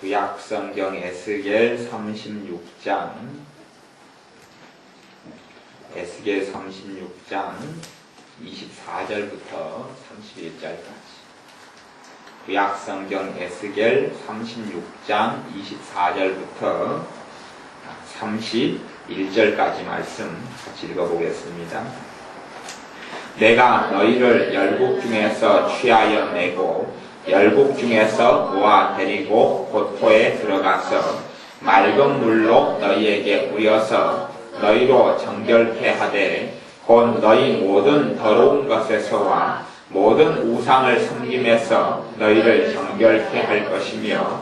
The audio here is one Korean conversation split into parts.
구약성경 에스겔 36장 에스겔 36장 24절부터 31절까지 구약성경 에스겔 36장 24절부터 31절까지 말씀 같이 읽어보겠습니다. 내가 너희를 열국 중에서 취하여 내고 열국 중에서 모아 데리고 고토에 들어가서 맑은 물로 너희에게 우려서 너희로 정결케 하되 곧 너희 모든 더러운 것에서와 모든 우상을 섬김에서 너희를 정결케 할 것이며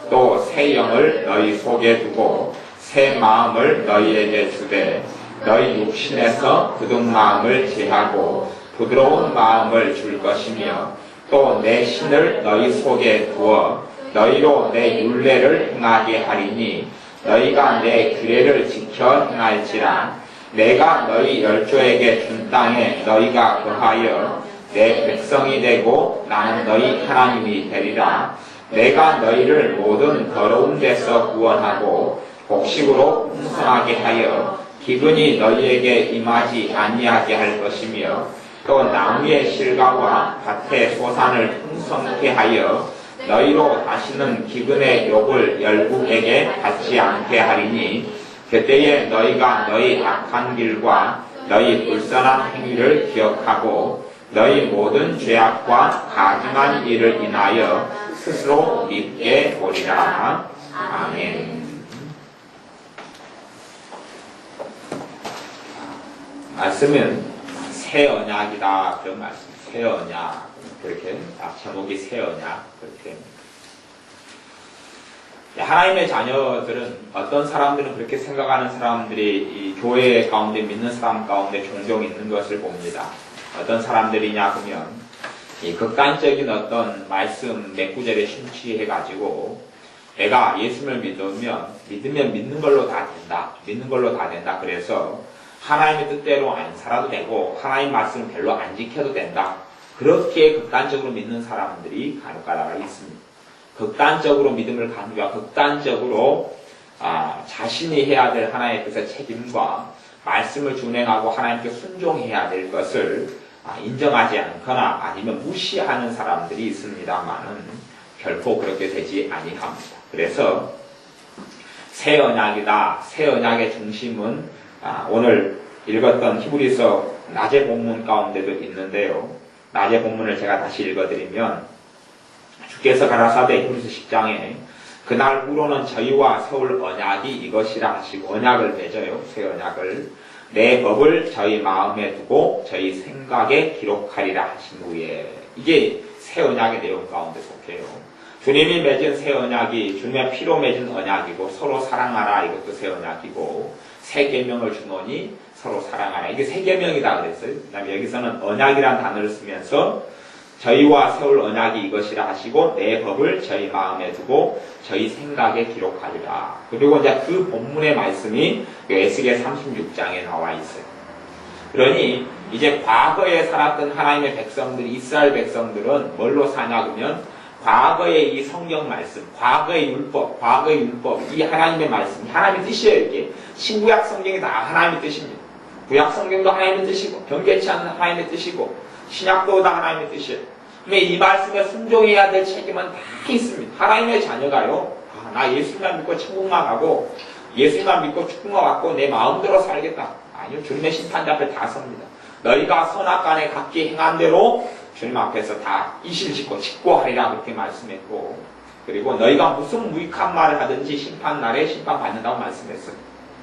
또 새 영을 너희 속에 두고 새 마음을 너희에게 주되 너희 육신에서 굳은 마음을 제하고 부드러운 마음을 줄 것이며 또 내 신을 너희 속에 두어 너희로 내 율례를 행하게 하리니 너희가 내 규례를 지켜 행할지라. 내가 너희 열조에게 준 땅에 너희가 거하여 내 백성이 되고 나는 너희 하나님이 되리라. 내가 너희를 모든 더러운 데서 구원하고 곡식으로 풍성하게 하여 기근이 너희에게 임하지 아니하게 할 것이며 또 나무의 실과와 밭의 소산을 풍성케 하여 너희로 다시는 기근의 욕을 열국에게 받지 않게 하리니 그때에 너희가 너희 악한 길과 너희 불선한 행위를 기억하고 너희 모든 죄악과 가증한 일을 인하여 스스로 밉게 보리라. 아멘. 말씀은 새 언약이다 그런 말씀. 새 언약 그렇게 제목이 새 언약 그렇게. 하나님의 자녀들은 어떤 사람들은 그렇게 생각하는 사람들이 이 교회 가운데 믿는 사람 가운데 종종 있는 것을 봅니다. 어떤 사람들이냐 하면 이 극단적인 어떤 말씀 몇 구절에 심취해가지고 내가 예수를 믿으면 믿는 걸로 다 된다. 믿는 걸로 다 된다. 그래서 하나님의 뜻대로 안 살아도 되고 하나님 말씀을 별로 안 지켜도 된다. 그렇게 극단적으로 믿는 사람들이 간혹가다가 있습니다. 극단적으로 믿음을 가지고 극단적으로 자신이 해야 될 하나님의 뜻의 책임과 말씀을 준행하고 하나님께 순종해야 될 것을 인정하지 않거나 아니면 무시하는 사람들이 있습니다만은 결코 그렇게 되지 아니합니다. 그래서 새 언약이다. 새 언약의 중심은 오늘 읽었던 히브리서 낮의 본문 가운데도 있는데요. 낮의 본문을 제가 다시 읽어드리면 주께서 가라사대 히브리서 10장에 그날 후로는 저희와 세울 언약이 이것이라 하시고 언약을 맺어요. 새 언약을 내 법을 저희 마음에 두고 저희 생각에 기록하리라 하신 후에 이게 새 언약의 내용 가운데 속해요. 주님이 맺은 새 언약이 주님의 피로 맺은 언약이고 서로 사랑하라 이것도 새 언약이고 새 계명을 주노니 서로 사랑하라 이게 새 계명이다 그랬어요. 그 다음에 여기서는 언약이라는 단어를 쓰면서 저희와 세울 언약이 이것이라 하시고 내 법을 저희 마음에 두고 저희 생각에 기록하리라. 그리고 이제 그 본문의 말씀이 에스겔 36장에 나와 있어요. 그러니 이제 과거에 살았던 하나님의 백성들, 이스라엘 백성들은 뭘로 사냐 그러면 과거의 이 성경 말씀, 과거의 율법, 이 하나님의 말씀, 하나님의 뜻이에요. 이게 신구약 성경이 다 하나님의 뜻입니다. 구약 성경도 하나님의 뜻이고 변개치 않는 하나님의 뜻이고 신약도 다 하나님의 뜻이에요. 근데 이 말씀에 순종해야 될 책임은 다 있습니다. 하나님의 자녀가요. 나 예수님만 믿고 천국만 가고 예수님만 믿고 천국만 갖고 내 마음대로 살겠다. 아니요. 주님의 심판대 앞에 다 섭니다. 너희가 선악간에 각기 행한 대로 주님 앞에서 다 이실짓고 직고하리라 그렇게 말씀했고 그리고 너희가 무슨 무익한 말을 하든지 심판날에 심판받는다고 말씀했어요.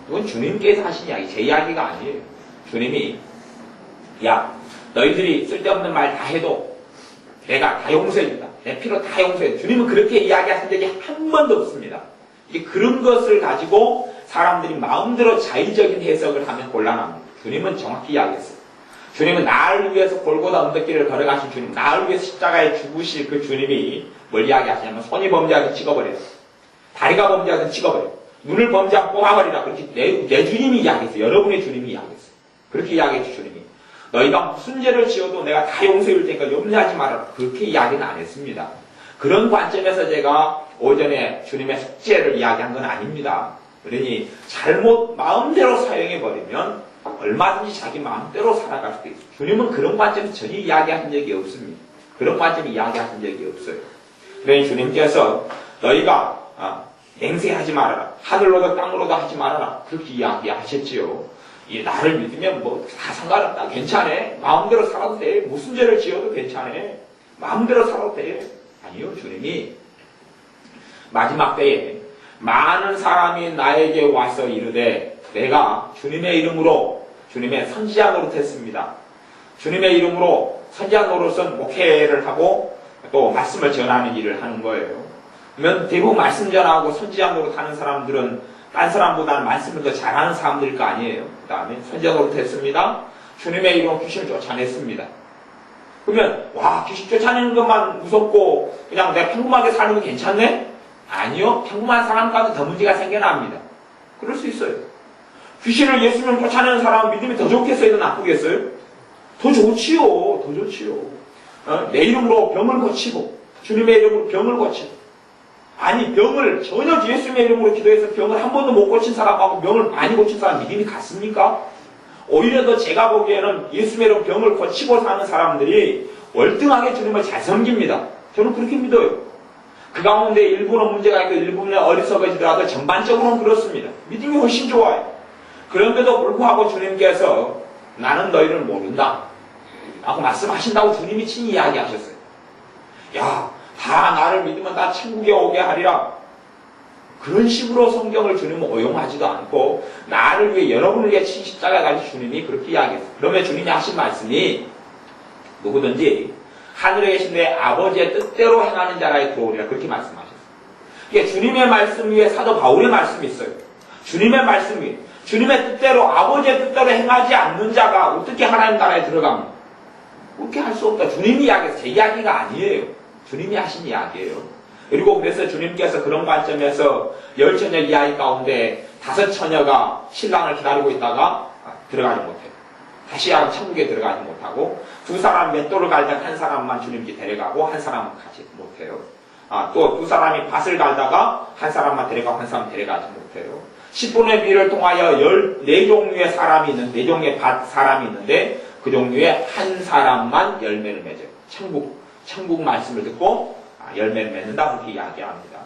이건 주님께서 하신 이야기, 제 이야기가 아니에요. 주님이 너희들이 쓸데없는 말 다 해도 내가 다 용서해준다. 내 피로 다 용서해. 주님은 그렇게 이야기하신 적이 한 번도 없습니다. 이게 그런 것을 가지고 사람들이 마음대로 자의적인 해석을 하면 곤란합니다. 주님은 정확히 이야기했어요. 주님은 나를 위해서 골고다 언덕길을 걸어가신 주님, 나를 위해서 십자가에 죽으실 그 주님이 뭘 이야기하시냐면 손이 범죄하든 찍어버려요. 다리가 범죄하든 찍어버려요. 눈을 범죄하면 뽑아버리라. 그렇게 내 주님이 이야기했어요. 여러분의 주님이 이야기했어요. 그렇게 이야기했죠. 주님이. 너희가 무슨 죄를 지어도 내가 다 용서해 줄 테니까 염려하지 말아라. 그렇게 이야기는 안 했습니다. 그런 관점에서 제가 오전에 주님의 숙제를 이야기한 건 아닙니다. 그러니 잘못 마음대로 사용해버리면 얼마든지 자기 마음대로 살아갈 수도 있어요. 주님은 그런 관점에서 전혀 이야기하신 적이 없습니다. 그런 관점에 이야기하신 적이 없어요. 그러니 주님께서 너희가 맹세하지 말아라. 하늘로도 땅으로도 하지 말아라. 그렇게 이야기하셨지요. 나를 믿으면 뭐 다 상관없다. 괜찮아. 마음대로 살아도 돼. 무슨 죄를 지어도 괜찮아. 마음대로 살아도 돼. 아니요. 주님이 마지막 때에 많은 사람이 나에게 와서 이르되 내가 주님의 이름으로 주님의 선지자 노릇했습니다. 주님의 이름으로 선지자 노릇은 목회를 하고 또 말씀을 전하는 일을 하는 거예요. 그러면 대부분 말씀 전하고 선지자 노릇하는 사람들은 딴 사람보다는 말씀을 더 잘하는 사람들일 거 아니에요. 그 다음에 선지자 노릇했습니다. 주님의 이름으로 귀신을 쫓아냈습니다. 그러면 와 귀신 쫓아내는 것만 무섭고 그냥 내가 평범하게 사는 거 괜찮네? 아니요. 평범한 사람 가운데 더 문제가 생겨납니다. 그럴 수 있어요. 귀신을 예수님 쫓아내는 사람은 믿음이 더 좋겠어요? 더 나쁘겠어요? 더 좋지요. 더 좋지요. 내 이름으로 병을 고치고 주님의 이름으로 병을 고치고 아니 병을 전혀 예수님의 이름으로 기도해서 병을 한 번도 못 고친 사람하고 병을 많이 고친 사람 믿음이 같습니까? 오히려 더 제가 보기에는 예수님의 이름으로 병을 고치고 사는 사람들이 월등하게 주님을 잘 섬깁니다. 저는 그렇게 믿어요. 그 가운데 일부는 문제가 있고 일부는 어리석어지더라도 전반적으로는 그렇습니다. 믿음이 훨씬 좋아요. 그런데도 불구하고 주님께서 나는 너희를 모른다 라고 말씀하신다고 주님이 친히 이야기하셨어요. 야, 다 나를 믿으면 다 천국에 오게 하리라. 그런 식으로 성경을 주님은 오용하지도 않고 나를 위해 여러분을 위해 친 십자가에 가지고 주님이 그렇게 이야기했어요. 그러면 주님이 하신 말씀이 누구든지 하늘에 계신 내 아버지의 뜻대로 행하는 자라에 들어오리라 그렇게 말씀하셨어요. 이게 주님의 말씀 위에 사도 바울의 말씀이 있어요. 주님의 말씀 위에 주님의 뜻대로 아버지의 뜻대로 행하지 않는 자가 어떻게 하나님 나라에 들어갑니까? 그렇게 할 수 없다. 주님이 이야기해서 제 이야기가 아니에요. 주님이 하신 이야기예요. 그리고 그래서 주님께서 그런 관점에서 10처녀 이야기 가운데 5처녀가 신랑을 기다리고 있다가 들어가지 못해요. 다시 천국에 들어가지 못하고 2사람 맷돌을 갈다가 한 사람만 주님께 데려가고 한 사람은 가지 못해요. 또 2사람이 밭을 갈다가 한 사람만 데려가고 한 사람 데려가지 못해요. 10분의 비를 통하여 14종류의 사람이 있는 4종의 밭 사람이 있는데 그 종류의 한 사람만 열매를 맺어요. 천국 말씀을 듣고 열매를 맺는다 그렇게 이야기합니다.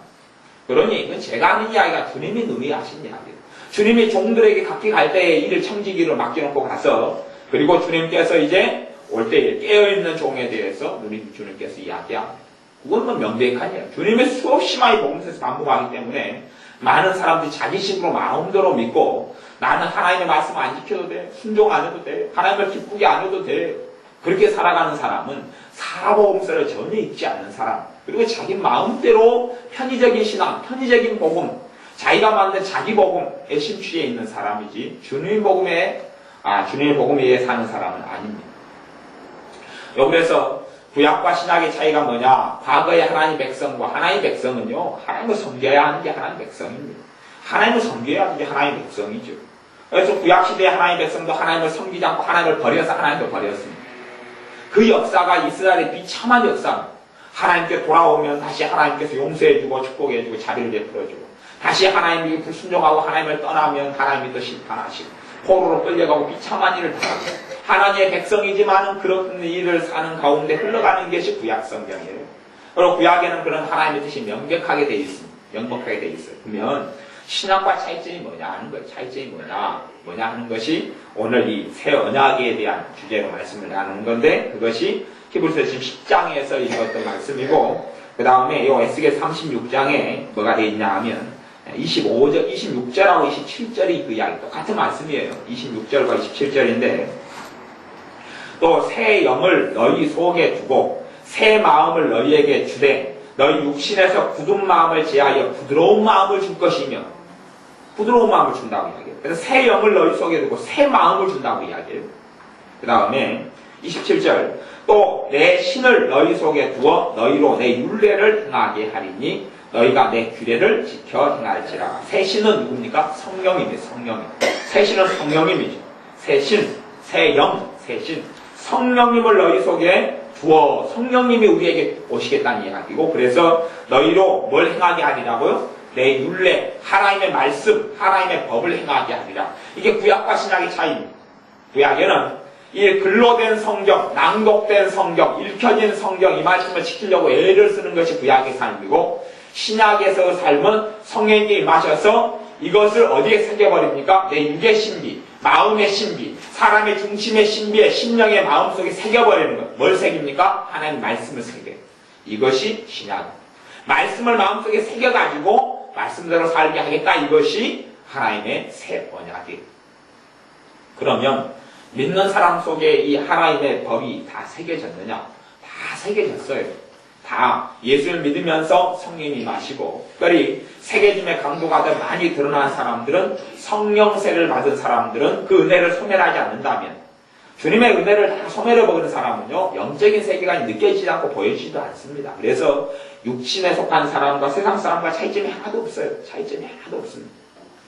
그러니 이건 제가 하는 이야기가 주님이 의미하신 이야기예요. 주님이 종들에게 각기 갈 때에 일을 청지기를 맡겨놓고 가서 그리고 주님께서 이제 올 때에 깨어있는 종에 대해서 주님께서 이야기합니다. 그건 뭐 명백한 이야기. 주님의 수없이 많이 복음서에서 반복하기 때문에 많은 사람들이 자기식으로 마음대로 믿고 나는 하나님의 말씀 안 지켜도 돼. 순종 안 해도 돼. 하나님을 기쁘게 안 해도 돼. 그렇게 살아가는 사람은 사복음서를 전혀 읽지 않는 사람 그리고 자기 마음대로 편의적인 신앙, 편의적인 복음 자기가 만든 자기 복음에 심취해 있는 사람이지 주님의 복음에 의해 사는 사람은 아닙니다. 그래서 구약과 신약의 차이가 뭐냐? 과거의 하나님 백성과 하나님 백성은요, 하나님을 섬겨야 하는 게 하나님 백성입니다. 하나님을 섬겨야 하는 게 하나님 백성이죠. 그래서 구약시대의 하나님 백성도 하나님을 섬기지 않고 하나님을 버려서 하나님을 버렸습니다. 그 역사가 이스라엘의 비참한 역사입니다. 하나님께 돌아오면 다시 하나님께서 용서해주고 축복해주고 자비를 베풀어주고 다시 하나님이 불순종하고 하나님을 떠나면 하나님이 또 심판하시고 포로로 끌려가고 비참한 일을 당하고 하나님의 백성이지만은 그런 일을 사는 가운데 흘러가는 것이 구약 성경이에요. 그리고 구약에는 그런 하나님의 뜻이 명백하게 되어 있습니다. 명백하게 되어 있어요. 그러면 신약과 차이점이 뭐냐 하는 거예요. 차이점이 뭐냐 하는 것이 오늘 이 새 언약에 대한 주제로 말씀을 나누는 건데 그것이 히브리서 지금 10장에서 읽었던 말씀이고 그 다음에 이 에스겔 36장에 뭐가 되어 있냐 하면 26절하고 27절이 그 이야기 똑같은 말씀이에요. 26절과 27절인데 또 새 영을 너희 속에 두고 새 마음을 너희에게 주되 너희 육신에서 굳은 마음을 제하여 부드러운 마음을 줄 것이며 부드러운 마음을 준다고 이야기해요. 그래서 새 영을 너희 속에 두고 새 마음을 준다고 이야기해요. 그 다음에 27절 또 내 신을 너희 속에 두어 너희로 내 율례를 행하게 하리니 너희가 내 규례를 지켜 행할지라. 새 신은 누굽니까? 성령입니다. 성령. 새 신은 성령님이죠. 새 신, 새 영, 새 신. 성령님을 너희 속에 주어 성령님이 우리에게 오시겠다는 이야기고, 그래서 너희로 뭘 행하게 하리라고요? 내 율례, 하나님의 말씀, 하나님의 법을 행하게 하리라. 이게 구약과 신약의 차이입니다. 구약에는 이 글로된 성경, 낭독된 성경, 읽혀진 성경, 이 말씀을 지키려고 애를 쓰는 것이 구약의 삶이고, 신약에서의 삶은 성령님이 임하셔서 이것을 어디에 새겨버립니까? 내 육의 신비, 마음의 신비, 사람의 중심의 신비에 심령의 마음속에 새겨버리는 것. 뭘 새깁니까? 하나님 말씀을 새겨요. 이것이 신약. 말씀을 마음속에 새겨가지고 말씀대로 살게 하겠다. 이것이 하나님의 새 언약이에요. 그러면 믿는 사람 속에 이 하나님의 법이 다 새겨졌느냐? 다 새겨졌어요. 다 예수를 믿으면서 성령이 임하시고, 특별히 새겨짐의 강도가 더 많이 드러난 사람들은, 성령세를 받은 사람들은 그 은혜를 소멸하지 않는다면, 주님의 은혜를 다 소멸해버리는 사람은요, 영적인 세계관이 느껴지지 않고 보여지지도 않습니다. 그래서 육신에 속한 사람과 세상 사람과 차이점이 하나도 없어요. 차이점이 하나도 없습니다.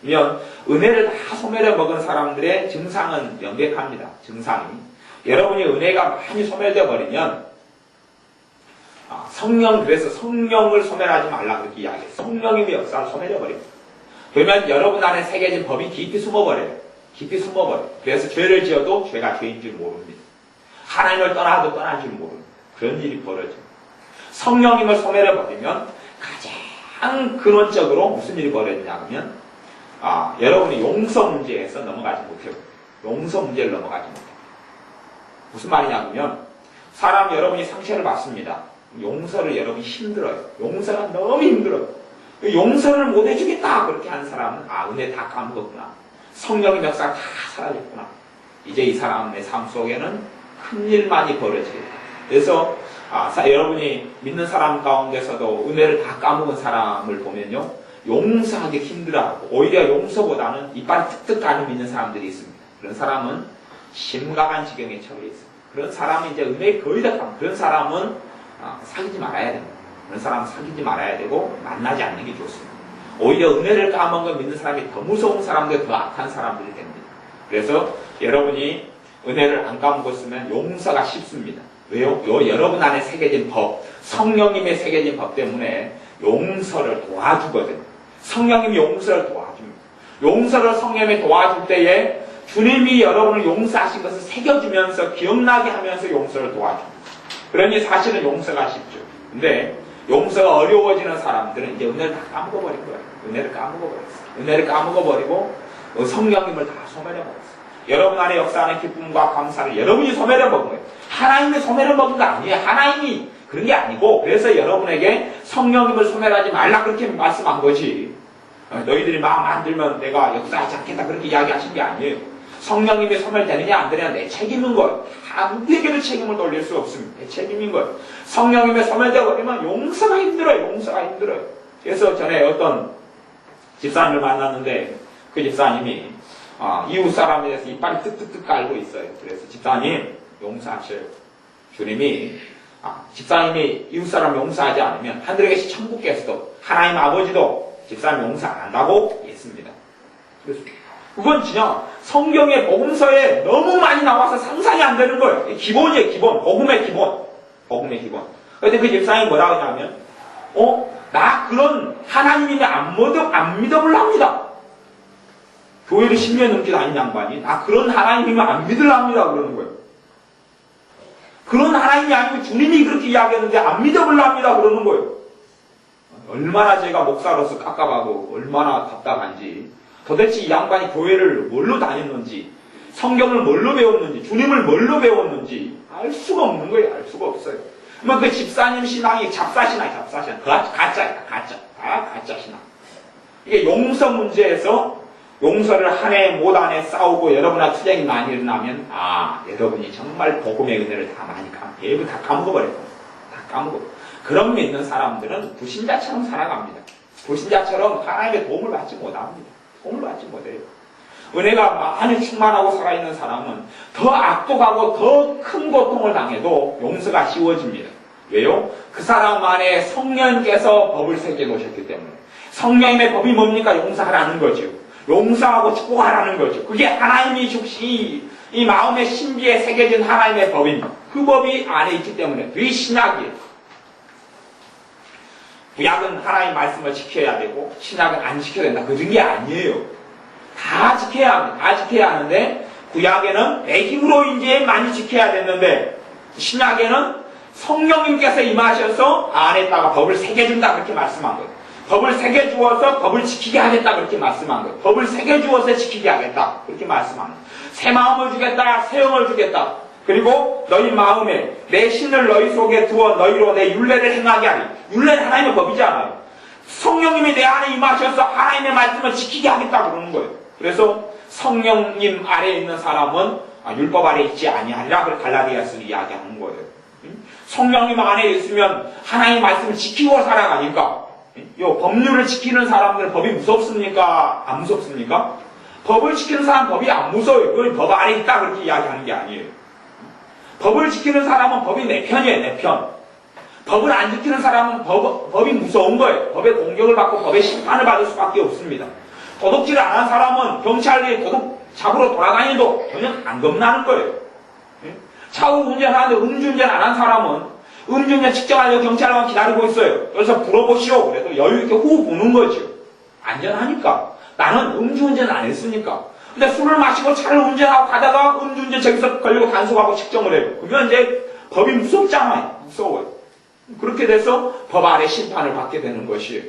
그러면 은혜를 다 소멸해 먹은 사람들의 증상은 명백합니다. 증상이. 여러분이 은혜가 많이 소멸되어 버리면, 그래서 성령을 소멸하지 말라 그렇게 이야기해요. 성령님의 역사를 소멸해버립니다. 그러면 여러분 안에 새겨진 법이 깊이 숨어버려요. 깊이 숨어버려요. 그래서 죄를 지어도 죄가 죄인 줄 모릅니다. 하나님을 떠나도 떠난 줄 모릅니다. 그런 일이 벌어져요. 성령님을 소멸해버리면 가장 근원적으로 무슨 일이 벌어지냐 하면, 여러분이 용서 문제에서 넘어가지 못해요. 용서 문제를 넘어가지 못해요. 무슨 말이냐 하면, 여러분이 상처를 받습니다. 용서를 여러분이 힘들어요. 용서가 너무 힘들어요. 용서를 못 해주겠다 그렇게 하는 사람은 은혜 다 까먹었구나. 성령의 역사가 다 사라졌구나. 이제 이 사람의 삶 속에는 큰일만이 벌어지겠다. 그래서 여러분이 믿는 사람 가운데서도 은혜를 다 까먹은 사람을 보면요, 용서하기 힘들어하고 오히려 용서보다는 이빨이 툭툭 가는 믿는 사람들이 있습니다. 그런 사람은 심각한 지경에 처해 있습니다. 그런 사람은 이제 은혜에 거의 다 까먹은, 그런 사람은 사귀지 말아야 됩니다. 그런 사람은 사귀지 말아야 되고 만나지 않는 게 좋습니다. 오히려 은혜를 까먹은 믿는 사람이 더 무서운 사람들, 더 악한 사람들이 됩니다. 그래서 여러분이 은혜를 안 까먹었으면 용서가 쉽습니다. 왜요? 여러분 안에 새겨진 법, 성령님의 새겨진 법 때문에 용서를 도와주거든요. 성령님이 용서를 도와줍니다. 용서를 성령님이 도와줄 때에 주님이 여러분을 용서하신 것을 새겨주면서 기억나게 하면서 용서를 도와줍니다. 그러니 사실은 용서가 쉽죠. 근데 용서가 어려워지는 사람들은 이제 은혜를 다 까먹어버린 거예요. 은혜를 까먹어버렸어요. 은혜를 까먹어버리고 성령님을 다 소멸해버렸어요. 여러분 안에 역사하는 기쁨과 감사를 여러분이 소멸해먹은 거예요. 하나님이 소멸해먹은 거 아니에요. 하나님이 그런 게 아니고, 그래서 여러분에게 성령님을 소멸하지 말라 그렇게 말씀한 거지. 너희들이 마음 안 들면 내가 역사하지 않겠다 그렇게 이야기하신 게 아니에요. 성령님이 소멸되느냐 안 되느냐 내 책임인 거예요. 다 누구에게도 책임을 돌릴 수 없습니다. 내 책임인 거예요. 성령님이 소멸되어 버리면 용서가 힘들어요. 용서가 힘들어요. 그래서 전에 어떤 집사님을 만났는데 그 집사님이 이웃 사람에 대해서 이빨이 뜩뜩뜩 깔고 있어요. 그래서 집사님 용서하셔요. 주님이 집사님이 이웃 사람 용서하지 않으면 하늘에 계신 천국께서도 하나님 아버지도 집사님 용서 안 한다고 했습니다. 그래서 그건 진짜 성경의 복음서에 너무 많이 나와서 상상이 안 되는 거예요. 기본이에요, 기본. 복음의 기본. 복음의 기본. 그런데 그 집사님이 뭐라고 하냐면, 나 그런 하나님이 안 믿어볼랍니다. 교회를 10년 넘게 다닌 양반이, 나 그런 하나님이면 안 믿으랍니다. 그러는 거예요. 그런 하나님이 아니고 주님이 그렇게 이야기했는데 안 믿어볼랍니다. 그러는 거예요. 얼마나 제가 목사로서 깝깝하고 얼마나 답답한지, 도대체 이 양반이 교회를 뭘로 다녔는지, 성경을 뭘로 배웠는지, 주님을 뭘로 배웠는지 알 수가 없는 거예요. 알 수가 없어요. 그러면 그 집사님 신앙이 잡사신앙. 가짜야, 가짜. 가짜 신앙. 이게 용서 문제에서 용서를 한 해 못 한 해 싸우고 여러분과 투쟁이 많이 일어나면 여러분이 정말 복음의 은혜를 다 많이 대부 다 까먹어버려요. 다 까먹어. 그런 믿는 사람들은 불신자처럼 살아갑니다. 불신자처럼 하나님의 도움을 받지 못합니다. 도움을 받지 못해요. 은혜가 많이 충만하고 살아있는 사람은 더 악독하고 더 큰 고통을 당해도 용서가 쉬워집니다. 왜요? 그 사람 안에 성령께서 법을 새겨 놓으셨기 때문에. 성령님의 법이 뭡니까? 용서하라는 거죠. 용서하고 축복하라는 거죠. 그게 하나님이 주시 이 마음의 신비에 새겨진 하나님의 법입니다. 그 법이 안에 있기 때문에 그게 신약이에요. 구약은 하나님 말씀을 지켜야 되고 신약은 안 지켜야 된다. 그런 게 아니에요. 다 지켜야 합니다. 다 지켜야 하는데 구약에는 내 힘으로 이제 많이 지켜야 됐는데 신약에는 성령님께서 임하셔서 안에다가 법을 새겨준다 그렇게 말씀한 거예요. 법을 새겨주어서 법을 지키게 하겠다 그렇게 말씀한 거예요. 법을 새겨주어서 지키게 하겠다 그렇게 말씀한 거예요. 새 마음을 주겠다, 새 영을 주겠다. 그리고 너희 마음에 내 신을 너희 속에 두어 너희로 내 율례를 행하게 하리. 율례는 하나님의 법이잖아요. 성령님이 내 안에 임하셔서 하나님의 말씀을 지키게 하겠다 그러는 거예요. 그래서 성령님 아래에 있는 사람은 율법 아래에 있지 아니하리라 그걸 갈라디아서는 이야기하는 거예요. 성령님 안에 있으면 하나님의 말씀을 지키고 살아가니까 요 법률을 지키는 사람들은 법이 무섭습니까? 안 무섭습니까? 법을 지키는 사람은 법이 안 무서워요. 그건 법 아래에 있다 그렇게 이야기하는 게 아니에요. 법을 지키는 사람은 법이 내 편이에요. 내 편. 법을 안 지키는 사람은 법이 무서운 거예요. 법의 공격을 받고 법의 심판을 받을 수밖에 없습니다. 도둑질을 안 한 사람은 경찰이 도둑 잡으러 돌아다니도 전혀 안 겁나는 거예요. 차로 운전하는데 음주운전 안 한 사람은 음주운전 측정하려고 경찰만 기다리고 있어요. 그래서 물어보시오. 그래도 여유있게 후 부는 거죠. 안전하니까. 나는 음주운전 안 했으니까. 근데 술을 마시고 차를 운전하고 가다가 음주운전 저기서 걸리고 단속하고 측정을 해요. 그러면 이제 법이 무섭잖아요. 무서워요. 그렇게 돼서 법 아래 심판을 받게 되는 것이에요.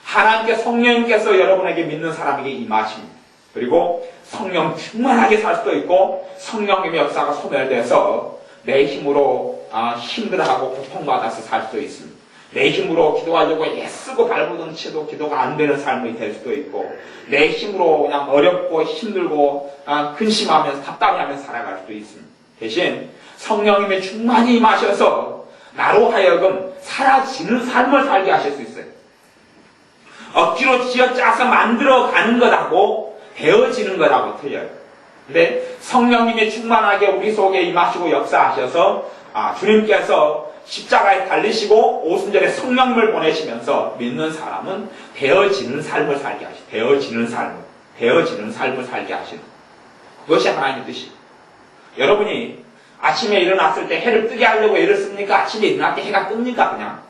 하나님께 성령님께서 여러분에게 믿는 사람에게 임하십니다. 그리고 성령 충만하게 살 수도 있고 성령님의 역사가 소멸돼서 내 힘으로 힘들어하고 고통받아서 살 수도 있습니다. 내 힘으로 기도하려고 애쓰고 발버둥 치도 기도가 안 되는 삶이 될 수도 있고 내 힘으로 그냥 어렵고 힘들고 근심하면서 답답해하면서 살아갈 수도 있습니다. 대신 성령님의 충만히 임하셔서 나로 하여금 사라지는 삶을 살게 하실 수 있어요. 억지로 쥐어짜서 만들어가는 것하고 되어지는 것하고 틀려요. 근데 성령님이 충만하게 우리 속에 임하시고 역사하셔서 주님께서 십자가에 달리시고 오순절에 성령님을 보내시면서 믿는 사람은 되어지는 삶을 살게 하시고 되어지는 삶을 살게 하시는 그것이 하나님의 뜻이에요. 여러분이 아침에 일어났을 때 해를 뜨게 하려고 애를 씁니까? 아침에 일어날 때 해가 뜹니까? 그냥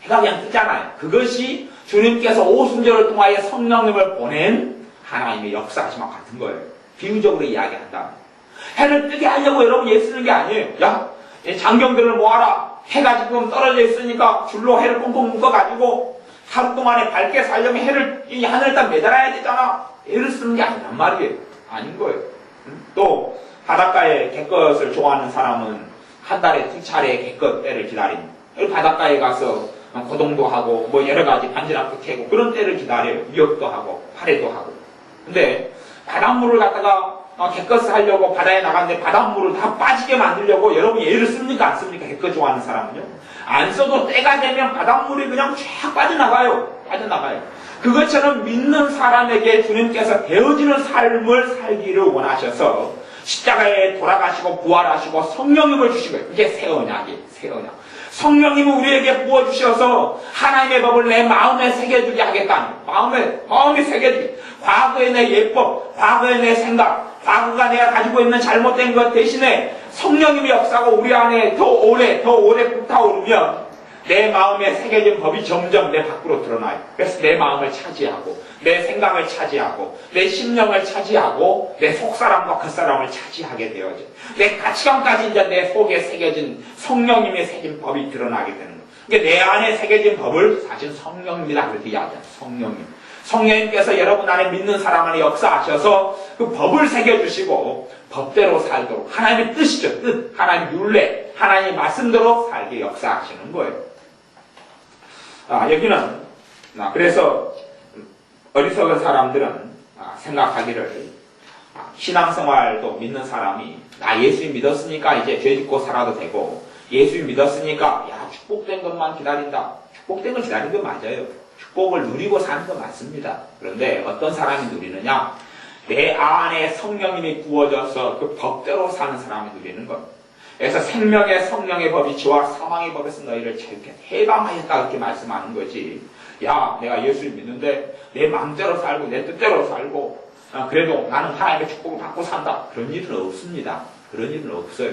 해가 그냥 뜨잖아요. 그것이 주님께서 오순절을 통하여 성령님을 보낸 하나님의 역사하심과 같은 거예요. 비유적으로 이야기한다. 해를 뜨게 하려고 여러분 애 쓰는 게 아니에요. 야, 장경들을 모아라. 해가 지금 떨어져 있으니까 줄로 해를 꽁꽁 묶어가지고 하루 동안에 밝게 살려면 해를 이 하늘에다 매달아야 되잖아. 애를 쓰는 게 아니란 말이에요. 아닌 거예요. 또 바닷가에 갯것을 좋아하는 사람은 한 달에 2차례 갯것 때를 기다립니다. 바닷가에 가서 고동도 하고 뭐 여러 가지 반지락도 캐고 그런 때를 기다려요. 미역도 하고 파래도 하고. 근데 바닷물을 갖다가 갯것을 하려고 바다에 나갔는데 바닷물을 다 빠지게 만들려고 여러분이 애를 씁니까? 안 씁니까? 갯것 좋아하는 사람은요. 안 써도 때가 되면 바닷물이 그냥 쫙 빠져나가요. 그것처럼 믿는 사람에게 주님께서 되어지는 삶을 살기를 원하셔서 십자가에 돌아가시고 부활하시고 성령님을 주신 거예요. 이게 새 언약이에요. 새 언약. 성령님이 우리에게 부어주셔서 하나님의 법을 내 마음에 새겨주게 하겠다는 마음에 새겨주게. 과거의 내 예법, 과거의 내 생각, 과거가 내가 가지고 있는 잘못된 것 대신에 성령님의 역사가 우리 안에 더 오래 불타오르면 내 마음에 새겨진 법이 점점 내 밖으로 드러나요. 그래서 내 마음을 차지하고 내 생각을 차지하고 내 심령을 차지하고 내 속사람과 겉사람을 차지하게 되어져. 내 가치관까지 이제 내 속에 새겨진 성령님의 새긴 법이 드러나게 되는 거예요. 그러니까 내 안에 새겨진 법을 사실 성령입니다. 그렇게 이야기해요. 성령님. 성령님께서 여러분 안에 믿는 사람 안에 역사하셔서 그 법을 새겨주시고 법대로 살도록 하나님의 뜻이죠. 뜻. 하나님의 율례. 하나님의 말씀대로 살게 역사하시는 거예요. 여기는 그래서 어리석은 사람들은 생각하기를 신앙생활도 믿는 사람이 예수 믿었으니까 이제 죄 짓고 살아도 되고 예수 믿었으니까 축복된 것만 기다린다. 축복된 걸 기다리는 건 맞아요. 축복을 누리고 사는 건 맞습니다. 그런데 어떤 사람이 누리느냐? 내 안에 성령님이 부어져서 그 법대로 사는 사람이 누리는 것. 그래서 생명의 성령의 법이 죄와 사망의 법에서 너희를 이렇게 해방하였다 그렇게 말씀하는 거지. 내가 예수를 믿는데 내 마음대로 살고 내 뜻대로 살고 그래도 나는 하나님의 축복을 받고 산다. 그런 일은 없습니다. 그런 일은 없어요.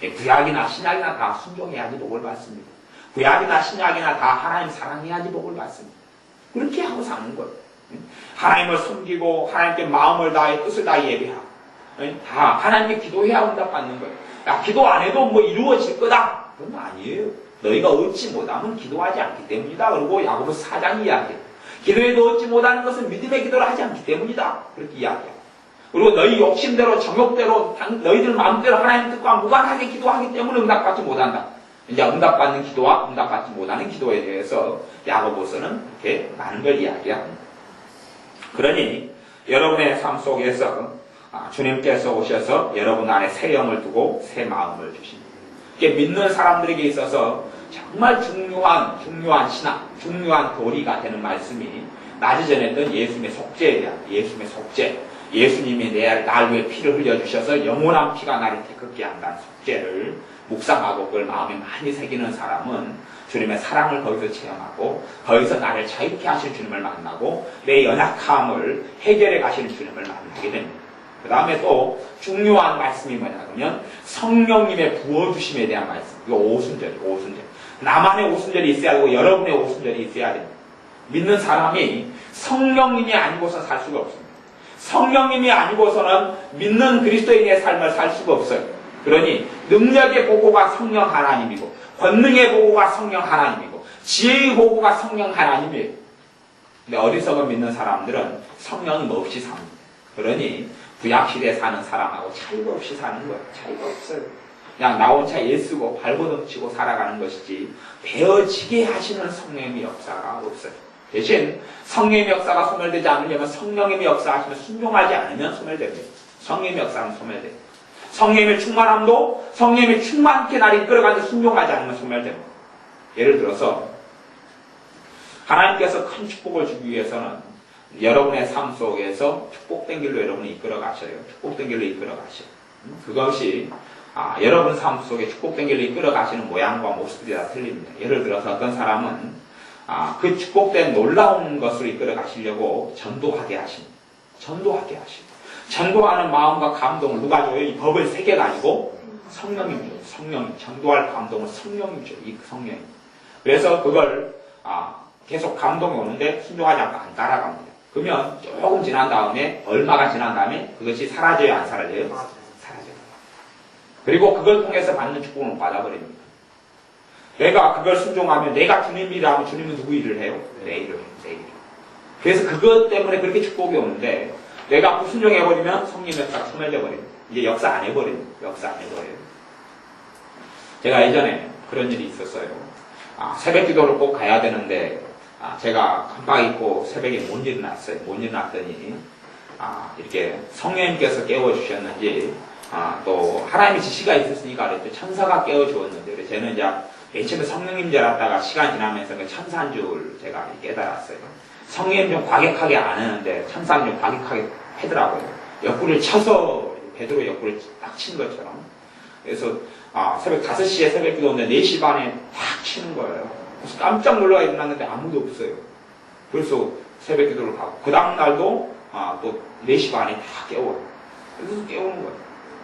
구약이나 신약이나 다 순종해야지 복을 받습니다. 구약이나 신약이나 다 하나님 사랑해야지 복을 받습니다. 그렇게 하고 사는 거예요. 하나님을 섬기고 하나님께 마음을 다해 뜻을 다해 예배하고 다 하나님께 기도해야 응답받는 거예요. 야, 기도 안 해도 뭐 이루어질 거다. 그건 아니에요. 너희가 얻지 못하면 기도하지 않기 때문이다. 그리고 야고보서 4장이 이야기해요. 기도해도 얻지 못하는 것은 믿음의 기도를 하지 않기 때문이다. 그렇게 이야기해요. 그리고 너희 욕심대로 정욕대로 너희들 마음대로 하나님 뜻과 무관하게 기도하기 때문에 응답받지 못한다. 이제 응답받는 기도와 응답받지 못하는 기도에 대해서 야고보서는 이렇게 많은 걸 이야기합니다. 그러니 여러분의 삶 속에서 주님께서 오셔서 여러분 안에 새 영을 두고 새 마음을 주십니다. 이게 믿는 사람들에게 있어서 정말 중요한 신학, 중요한 교리가 되는 말씀이 낮에 전했던 예수님의 속죄에 대한 예수님의 속죄, 예수님이 날 위해 피를 흘려주셔서 영원한 피가 나를 태극게 한다는 속죄를 묵상하고 그걸 마음에 많이 새기는 사람은 주님의 사랑을 거기서 체험하고 거기서 나를 자유케 하실 주님을 만나고 내 연약함을 해결해 가시는 주님을 만나게 됩니다. 그 다음에 또 중요한 말씀이 뭐냐 그러면 성령님의 부어주심에 대한 말씀. 이거 오순절이에요. 오순절. 나만의 오순절이 있어야 하고 여러분의 오순절이 있어야 됩니다. 믿는 사람이 성령님이 아니고서는 살 수가 없습니다. 성령님이 아니고서는 믿는 그리스도인의 삶을 살 수가 없어요. 그러니 능력의 보고가 성령 하나님이고 권능의 보고가 성령 하나님이고 지혜의 보고가 성령 하나님이에요. 근데 어리석은 믿는 사람들은 성령이 없이 삽니다. 그러니 구약시대에 사는 사람하고 차이가 없이 사는 거예요. 차이가 없어요. 그냥 나 혼자 예쓰고 발버둥치고 살아가는 것이지 배어지게 하시는 성령의 역사가 없어요. 대신 성령의 역사가 소멸되지 않으려면 성령의 역사하시면 순종하지 않으면 소멸됩니다. 성령의 역사는 소멸됩니다. 성령의 충만함도 성령의 충만케 나를 이끌어가는데 순종하지 않으면 소멸됩니다. 예를 들어서 하나님께서 큰 축복을 주기 위해서는 여러분의 삶 속에서 축복된 길로 여러분이 이끌어 가셔요. 축복된 길로 이끌어 가셔요. 그것이 여러분 삶 속에 축복된 길로 이끌어 가시는 모양과 모습들이 다 틀립니다. 예를 들어서 어떤 사람은 그 축복된 놀라운 것으로 이끌어 가시려고 전도하게 하십니다. 전도하게 하시고 전도하는 마음과 감동을 누가 줘요? 이 법을 새겨가지고 성령이 줘요. 성령이 전도할 감동을 성령이 줘요. 이 성령이. 그래서 그걸 계속 감동이 오는데 순종하지 않고 안 따라갑니다. 그러면 조금 지난 다음에 얼마가 지난 다음에 그것이 사라져요? 안 사라져요? 사라져요. 그리고 그걸 통해서 받는 축복을 못 받아버립니다. 내가 그걸 순종하면 내가 주님 일을 하면 주님은 누구 일을 해요? 내 일을 해요. 내 일을. 그래서 그것 때문에 그렇게 축복이 오는데 내가 불순종해버리면 성령 역사가 소멸돼버립니다. 이제 역사 안 해버립니다. 역사 안 해버려요. 제가 예전에 그런 일이 있었어요. 새벽 기도를 꼭 가야 되는데 제가 깜빡 잊고 새벽에 못 일어났어요. 못 일어났더니 이렇게 성령님께서 깨워주셨는지 또 하나님의 지시가 있었으니까 그랬죠. 천사가 깨워주었는데 그래서 저는 이제 맨 처음에 성령님 줄 알았다가 시간 지나면서 그 천사인 줄 제가 깨달았어요. 성령님 좀 과격하게 안 하는데 천사는 좀 과격하게 하더라고요. 옆구리를 쳐서 베드로 옆구리를 딱 친 것처럼. 그래서 새벽 5시에 새벽 기도인데 4시 반에 탁 치는 거예요. 그래서 깜짝 놀라 일어났는데 아무도 없어요. 그래서 새벽 기도를 가고 그 다음날도 또 4시 반에 다 깨워요. 그래서 깨우는 거예요.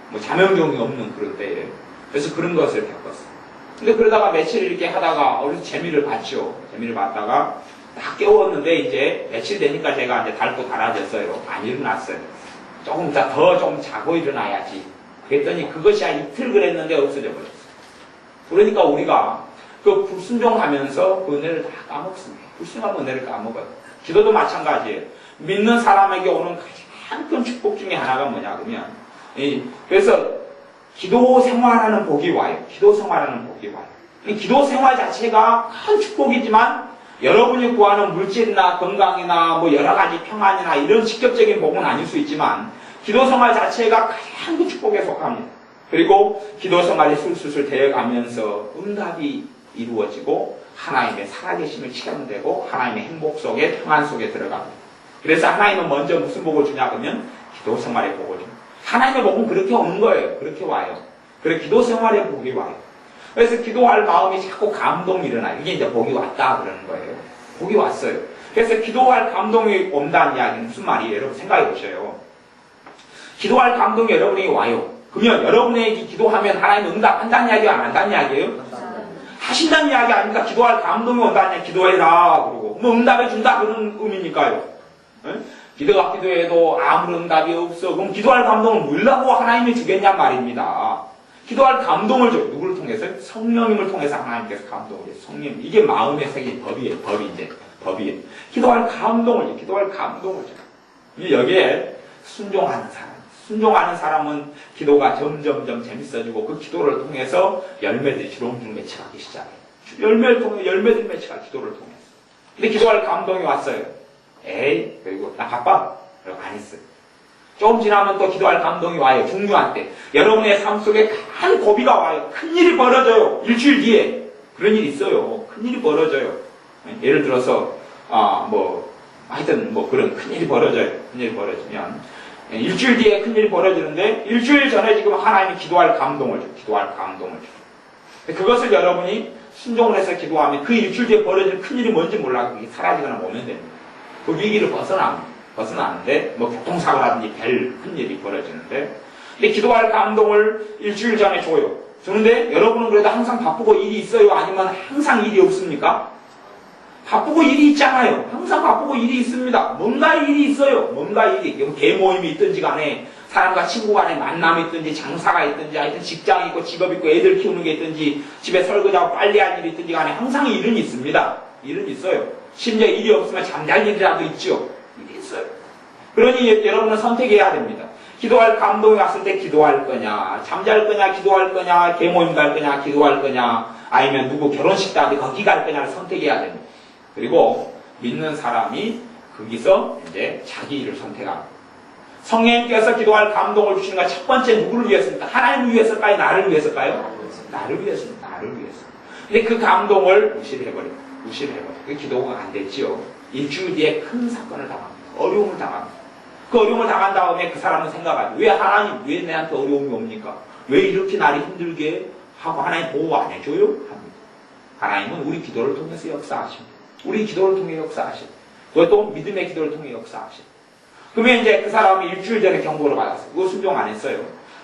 뭐 자명종이 없는 그런 때에. 그래서 그런 것을 겪었어요. 근데 그러다가 며칠 이렇게 하다가 어디서 재미를 봤죠. 재미를 봤다가 딱 깨웠는데 이제 며칠 되니까 제가 이제 닳고 달아졌어요. 안 일어났어요. 조금 더 좀 자고 일어나야지. 그랬더니 그것이 한 이틀 그랬는데 없어져 버렸어요. 그러니까 우리가 그 불순종하면서 그 은혜를 다 까먹습니다. 불순종하면 은혜를 까먹어요. 기도도 마찬가지예요. 믿는 사람에게 오는 가장 큰 축복 중에 하나가 뭐냐 그러면 그래서 기도 생활하는 복이 와요. 기도 생활하는 복이 와요. 이 기도 생활 자체가 큰 축복이지만 여러분이 구하는 물질이나 건강이나 뭐 여러 가지 평안이나 이런 직접적인 복은 아닐 수 있지만 기도 생활 자체가 가장 큰 축복에 속합니다. 그리고 기도 생활이 술술 되어가면서 응답이 이루어지고 하나님의 살아계심을 체험되고 하나님의 행복 속에 평안 속에 들어갑니다. 그래서 하나님은 먼저 무슨 복을 주냐 그러면 기도 생활의 복을 줍니다. 하나님의 복은 그렇게 오는 거예요. 그렇게 와요. 그래 기도 생활의 복이 와요. 그래서 기도할 마음이 자꾸 감동이 일어나요. 이게 이제 복이 왔다 그러는 거예요. 복이 왔어요. 그래서 기도할 감동이 온다는 이야기는 무슨 말이에요? 여러분 생각해 보셔요. 기도할 감동이 여러분에게 와요. 그러면 여러분에게 기도하면 하나님 응답한다는 이야기가 안 한다는 이야기예요? 하신다는 이야기 아닙니까? 기도할 감동이 온다는 이야기, 기도해라. 그러고. 뭐 응답해 준다 그런 의미니까요. 네? 기도가 기도해도 아무런 응답이 없어. 그럼 기도할 감동을 뭐라고 하나님이 주겠냔 말입니다. 기도할 감동을 줘요. 누구를 통해서요? 성령님을 통해서 하나님께서 감동을 해요. 성령. 이게 마음의 세계 법이에요. 법이에요. 기도할 감동을 줘요. 기도할 감동을 줘요. 여기에 순종하는 사람은 기도가 점점점 재밌어지고 그 기도를 통해서 열매들이 주렁주렁 맺혀가기 시작해요. 열매들이 맺혀가 기도를 통해서. 근데 기도할 감동이 왔어요. 에이, 그리고 나 바빠. 그리고 안 했어요. 조금 지나면 또 기도할 감동이 와요. 중요한 때. 여러분의 삶 속에 큰 고비가 와요. 큰일이 벌어져요. 일주일 뒤에. 그런 일이 있어요. 큰일이 벌어져요. 예를 들어서, 하여튼 그런 큰일이 벌어져요. 큰일이 벌어지면. 일주일 뒤에 큰일이 벌어지는데, 일주일 전에 지금 하나님이 기도할 감동을 줘. 그것을 여러분이 순종을 해서 기도하면 그 일주일 뒤에 벌어질 큰일이 뭔지 몰라. 그게 사라지거나 오면 됩니다. 그 위기를 벗어나는데, 교통사고라든지 별 큰일이 벌어지는데, 근데 기도할 감동을 일주일 전에 줘요. 주는데, 여러분은 그래도 항상 바쁘고 일이 있어요? 아니면 항상 일이 없습니까? 바쁘고 일이 있잖아요. 항상 바쁘고 일이 있습니다. 뭔가 일이 있어요. 뭔가 일이. 개모임이 있든지 간에, 사람과 친구 간에 만남이 있든지, 장사가 있든지, 하여튼 직장이 있고, 직업 있고, 애들 키우는 게 있든지, 집에 설거지하고 빨래할 일이 있든지 간에 항상 일은 있습니다. 일은 있어요. 심지어 일이 없으면 잠잘 일이라도 있죠. 일이 있어요. 그러니 여러분은 선택해야 됩니다. 기도할 감동이 왔을 때 기도할 거냐, 잠잘 거냐, 기도할 거냐, 개모임 갈 거냐, 기도할 거냐, 아니면 누구 결혼식 다는데 거기 갈 거냐를 선택해야 됩니다. 그리고 믿는 사람이 거기서 이제 자기 일을 선택합니다. 성령님께서 기도할 감동을 주시는 건 첫 번째 누구를 위해서입니까? 하나님을 위해서일까요? 나를 위해서일까요? 나를 위해서입니다. 나를 위해서. 근데 그 감동을 무시를 해버려요. 그 기도가 안 됐지요. 일주일 뒤에 큰 사건을 당합니다. 어려움을 당합니다. 그 어려움을 당한 다음에 그 사람은 생각하죠. 왜 하나님, 왜 내한테 어려움이 옵니까? 왜 이렇게 나를 힘들게 하고 하나님 보호 안 해줘요? 합니다. 하나님은 우리 기도를 통해서 역사하십니다. 우리 기도를 통해 역사하십니다. 그것도 믿음의 기도를 통해 역사하십니다. 그러면 이제 그 사람이 일주일 전에 경고를 받았어요. 그거 순종 안 했어요.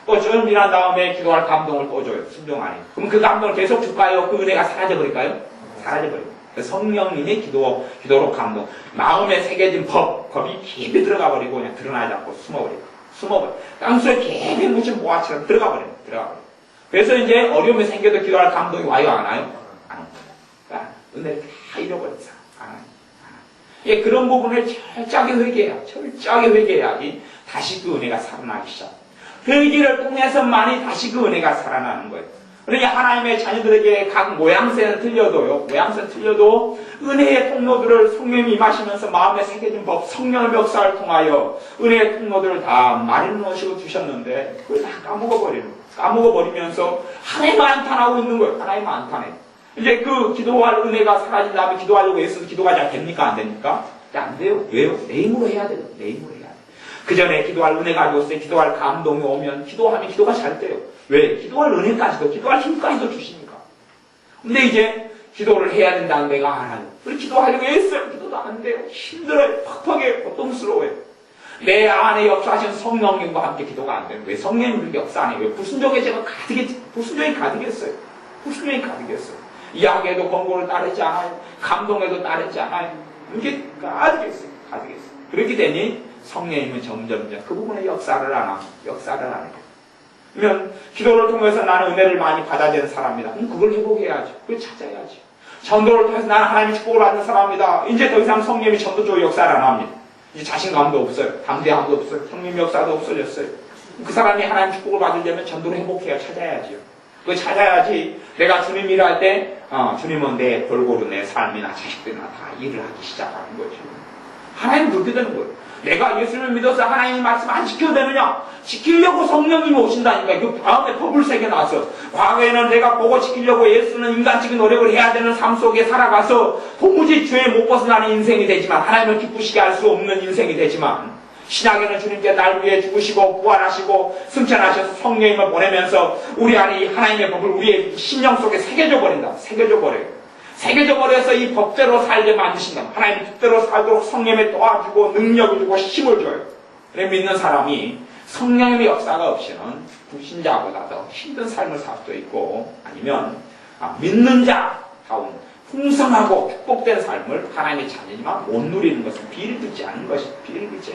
또 좀 지난 다음에 기도할 감동을 또 줘요. 순종 안 해요. 그럼 그 감동을 계속 줄까요? 그 은혜가 사라져버릴까요? 사라져버려요. 성령님의 기도로 감동. 마음에 새겨진 법이 깊이 들어가버리고 그냥 드러나지 않고 숨어버려요. 땅속에 깊이 묻힌 모아처럼 들어가버려요. 그래서 이제 어려움이 생겨도 기도할 감동이 와요? 안 와요? 안 와요. 은혜를 다 잃어버린 사람. 안 와요. 예, 그런 부분을 철저하게 회개해야지 다시 그 은혜가 살아나기 시작합니다. 회개를 통해서만이 다시 그 은혜가 살아나는 거예요. 그러니까 하나님의 자녀들에게 각 모양새는 틀려도 은혜의 통로들을 성령님이 임하시면서 마음에 새겨진 법, 성령의 역사를 통하여 은혜의 통로들을 다 마련하시고 주셨는데 그걸 다 까먹어버리면서 하나님만 안탄하고 있는 거예요. 하나님만 안탄해요. 이제 그 기도할 은혜가 사라진 다음에 기도하려고 애써도 기도가 잘 됩니까? 안 됩니까? 안 돼요. 왜요? 내 힘으로 해야 돼요. 그 전에 기도할 은혜가 왔어요. 기도할 감동이 오면 기도하면 기도가 잘 돼요. 왜? 기도할 은혜까지도, 기도할 힘까지도 주시니까. 근데 이제 기도를 해야 된다는 내가 알아요. 우리 기도하려고 애써요. 기도도 안 돼요. 힘들어요. 팍팍해요. 고통스러워요. 내 안에 역사하신 성령님과 함께 기도가 안 돼요. 왜 성령님 그렇게 역사 안 해요? 왜 불순종의 죄가 불순종이 가득했어요. 이야기에도 권고를 따르지 않아요. 감동에도 따르지 않아요. 이게 가득했어요. 그렇게 되니 성령님은 점점 그 부분에 역사를 안 해요. 그러면 기도를 통해서 나는 은혜를 많이 받아야 되는 사람이다. 그럼 그걸 회복해야죠. 그걸 찾아야죠. 전도를 통해서 나는 하나님의 축복을 받는 사람이다. 이제 더 이상 성령님이 전도적으로 역사를 안 합니다. 이제 자신감도 없어요. 담대함도 없어요. 성령 역사도 없어졌어요. 그 사람이 하나님 축복을 받으려면 전도를 회복해야 찾아야죠. 그걸 찾아야지 내가 주님 일할 때 주님은 내 골고루 내 삶이나 자식들이나 다 일을 하기 시작하는 거죠. 하나님 그렇게 되는 거예요. 내가 예수님을 믿어서 하나님의 말씀 안 지켜도 되느냐? 지키려고 성령님이 오신다니까. 그 다음에 법을 새겨놔서 과거에는 내가 보고 지키려고 애쓰는 인간적인 노력을 해야 되는 삶 속에 살아가서 도무지 죄에 못 벗어나는 인생이 되지만 하나님을 기쁘시게 할 수 없는 인생이 되지만 신약에는 주님께 날 위해 죽으시고 부활하시고 승천하셔서 성령님을 보내면서 우리 안에 이 하나님의 법을 우리의 심령 속에 새겨져 버려서 이 법대로 살게 만드신다. 하나님 법대로 살도록 성령에 도와주고 능력을 주고 힘을 줘요. 그래 믿는 사람이 성령의 역사가 없이는 불신자보다 더 힘든 삶을 살 수도 있고, 아니면 믿는 자다운 풍성하고 축복된 삶을 하나님의 자녀지만 못 누리는 것은 비일비재 않은 것이 비일비재.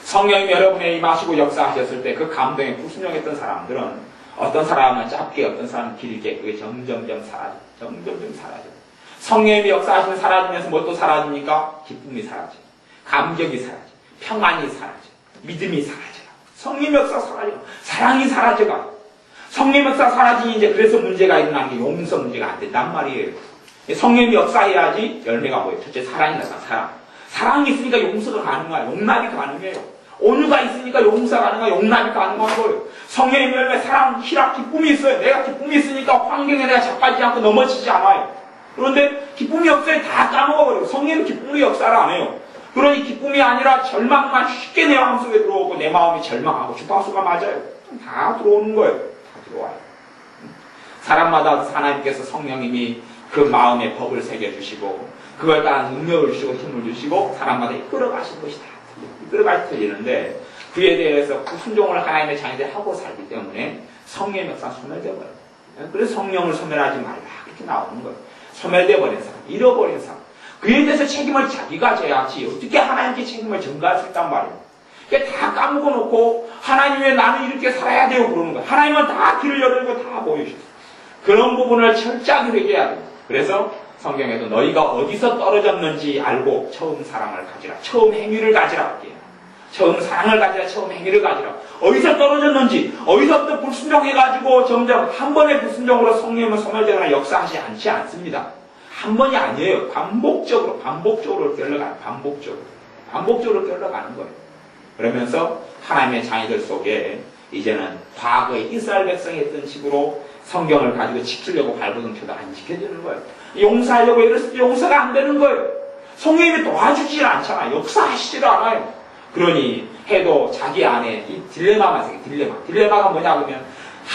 성령이 여러분에 임하시고 역사하셨을 때 그 감동에 불순종했던 사람들은 어떤 사람은 짧게, 어떤 사람은 길게, 그게 점점점 사라져. 점점점 사라져. 성령이 역사하시면 사라지면서 뭐 또 사라집니까? 기쁨이 사라져. 감격이 사라져. 평안이 사라져. 믿음이 사라져. 성령 역사 사라져. 사랑이 사라져가. 성령 역사 사라지니 이제 그래서 문제가 일어난 게 용서 문제가 안 된단 말이에요. 성령이 역사해야지 열매가 뭐예요? 첫째 사랑이 나타. 사랑. 사랑이 있으니까 용서가 가능해요. 용납이 가능해요. 온유가 있으니까 용서가 가능해요. 용납이 가능한 거예요. 성령의 열매, 사랑, 희락, 기쁨이 있어요. 내가 기쁨이 있으니까 환경에 내가 자빠지지 않고 넘어지지 않아요. 그런데 기쁨이 없어요. 다 까먹어버려요. 성령은 기쁨의 역사를 안 해요. 그러니 기쁨이 아니라 절망만 쉽게 내 마음속에 들어오고 내 마음이 절망하고 주파수가 맞아요. 다 들어오는 거예요. 다 들어와요. 사람마다 하나님께서 성령님이 그 마음에 법을 새겨주시고 그걸 따라 능력을 주시고 힘을 주시고 사람마다 이끌어가신 것이다. 이끌어갈 틀리는데 그에 대해서 불순종을 하나님의 자녀들이 하고 살기 때문에 성령의 역사 소멸되어버려요. 그래서 성령을 소멸하지 말라 그렇게 나오는 거예요. 소멸되어버린 사람, 잃어버린 사람. 그에 대해서 책임을 자기가 져야지 어떻게 하나님께 책임을 전가할 수 있단 말이에요. 그러니까 다 까먹어 놓고 하나님 왜 나는 이렇게 살아야 돼요 그러는 거예요. 하나님은 다 길을 열어주고 다 보여주셨어요. 그런 부분을 철저하게 회개해야 돼요. 그래서 성경에도 너희가 어디서 떨어졌는지 알고 처음 사랑을 가지라. 처음 행위를 가지라. 처음 사랑을 가지라. 처음 행위를 가지라. 어디서 떨어졌는지 어디서부터 불순종해가지고 점점 한 번의 불순종으로 성령을 소멸되거나 역사하지 않지 않습니다. 한 번이 아니에요. 반복적으로 끌려가는 반복적으로 끌려가는 거예요. 그러면서 하나님의 자녀들 속에 이제는 과거에 이스라엘 백성이 했던 식으로 성경을 가지고 지키려고 발버둥쳐도 안 지켜지는 거예요. 용서하려고 이랬을 때 용서가 안 되는 거예요. 성령님이 도와주질 않잖아요. 역사하시지도 않아요. 그러니 해도 자기 안에 이 딜레마가 생겨요. 딜레마가 뭐냐 그러면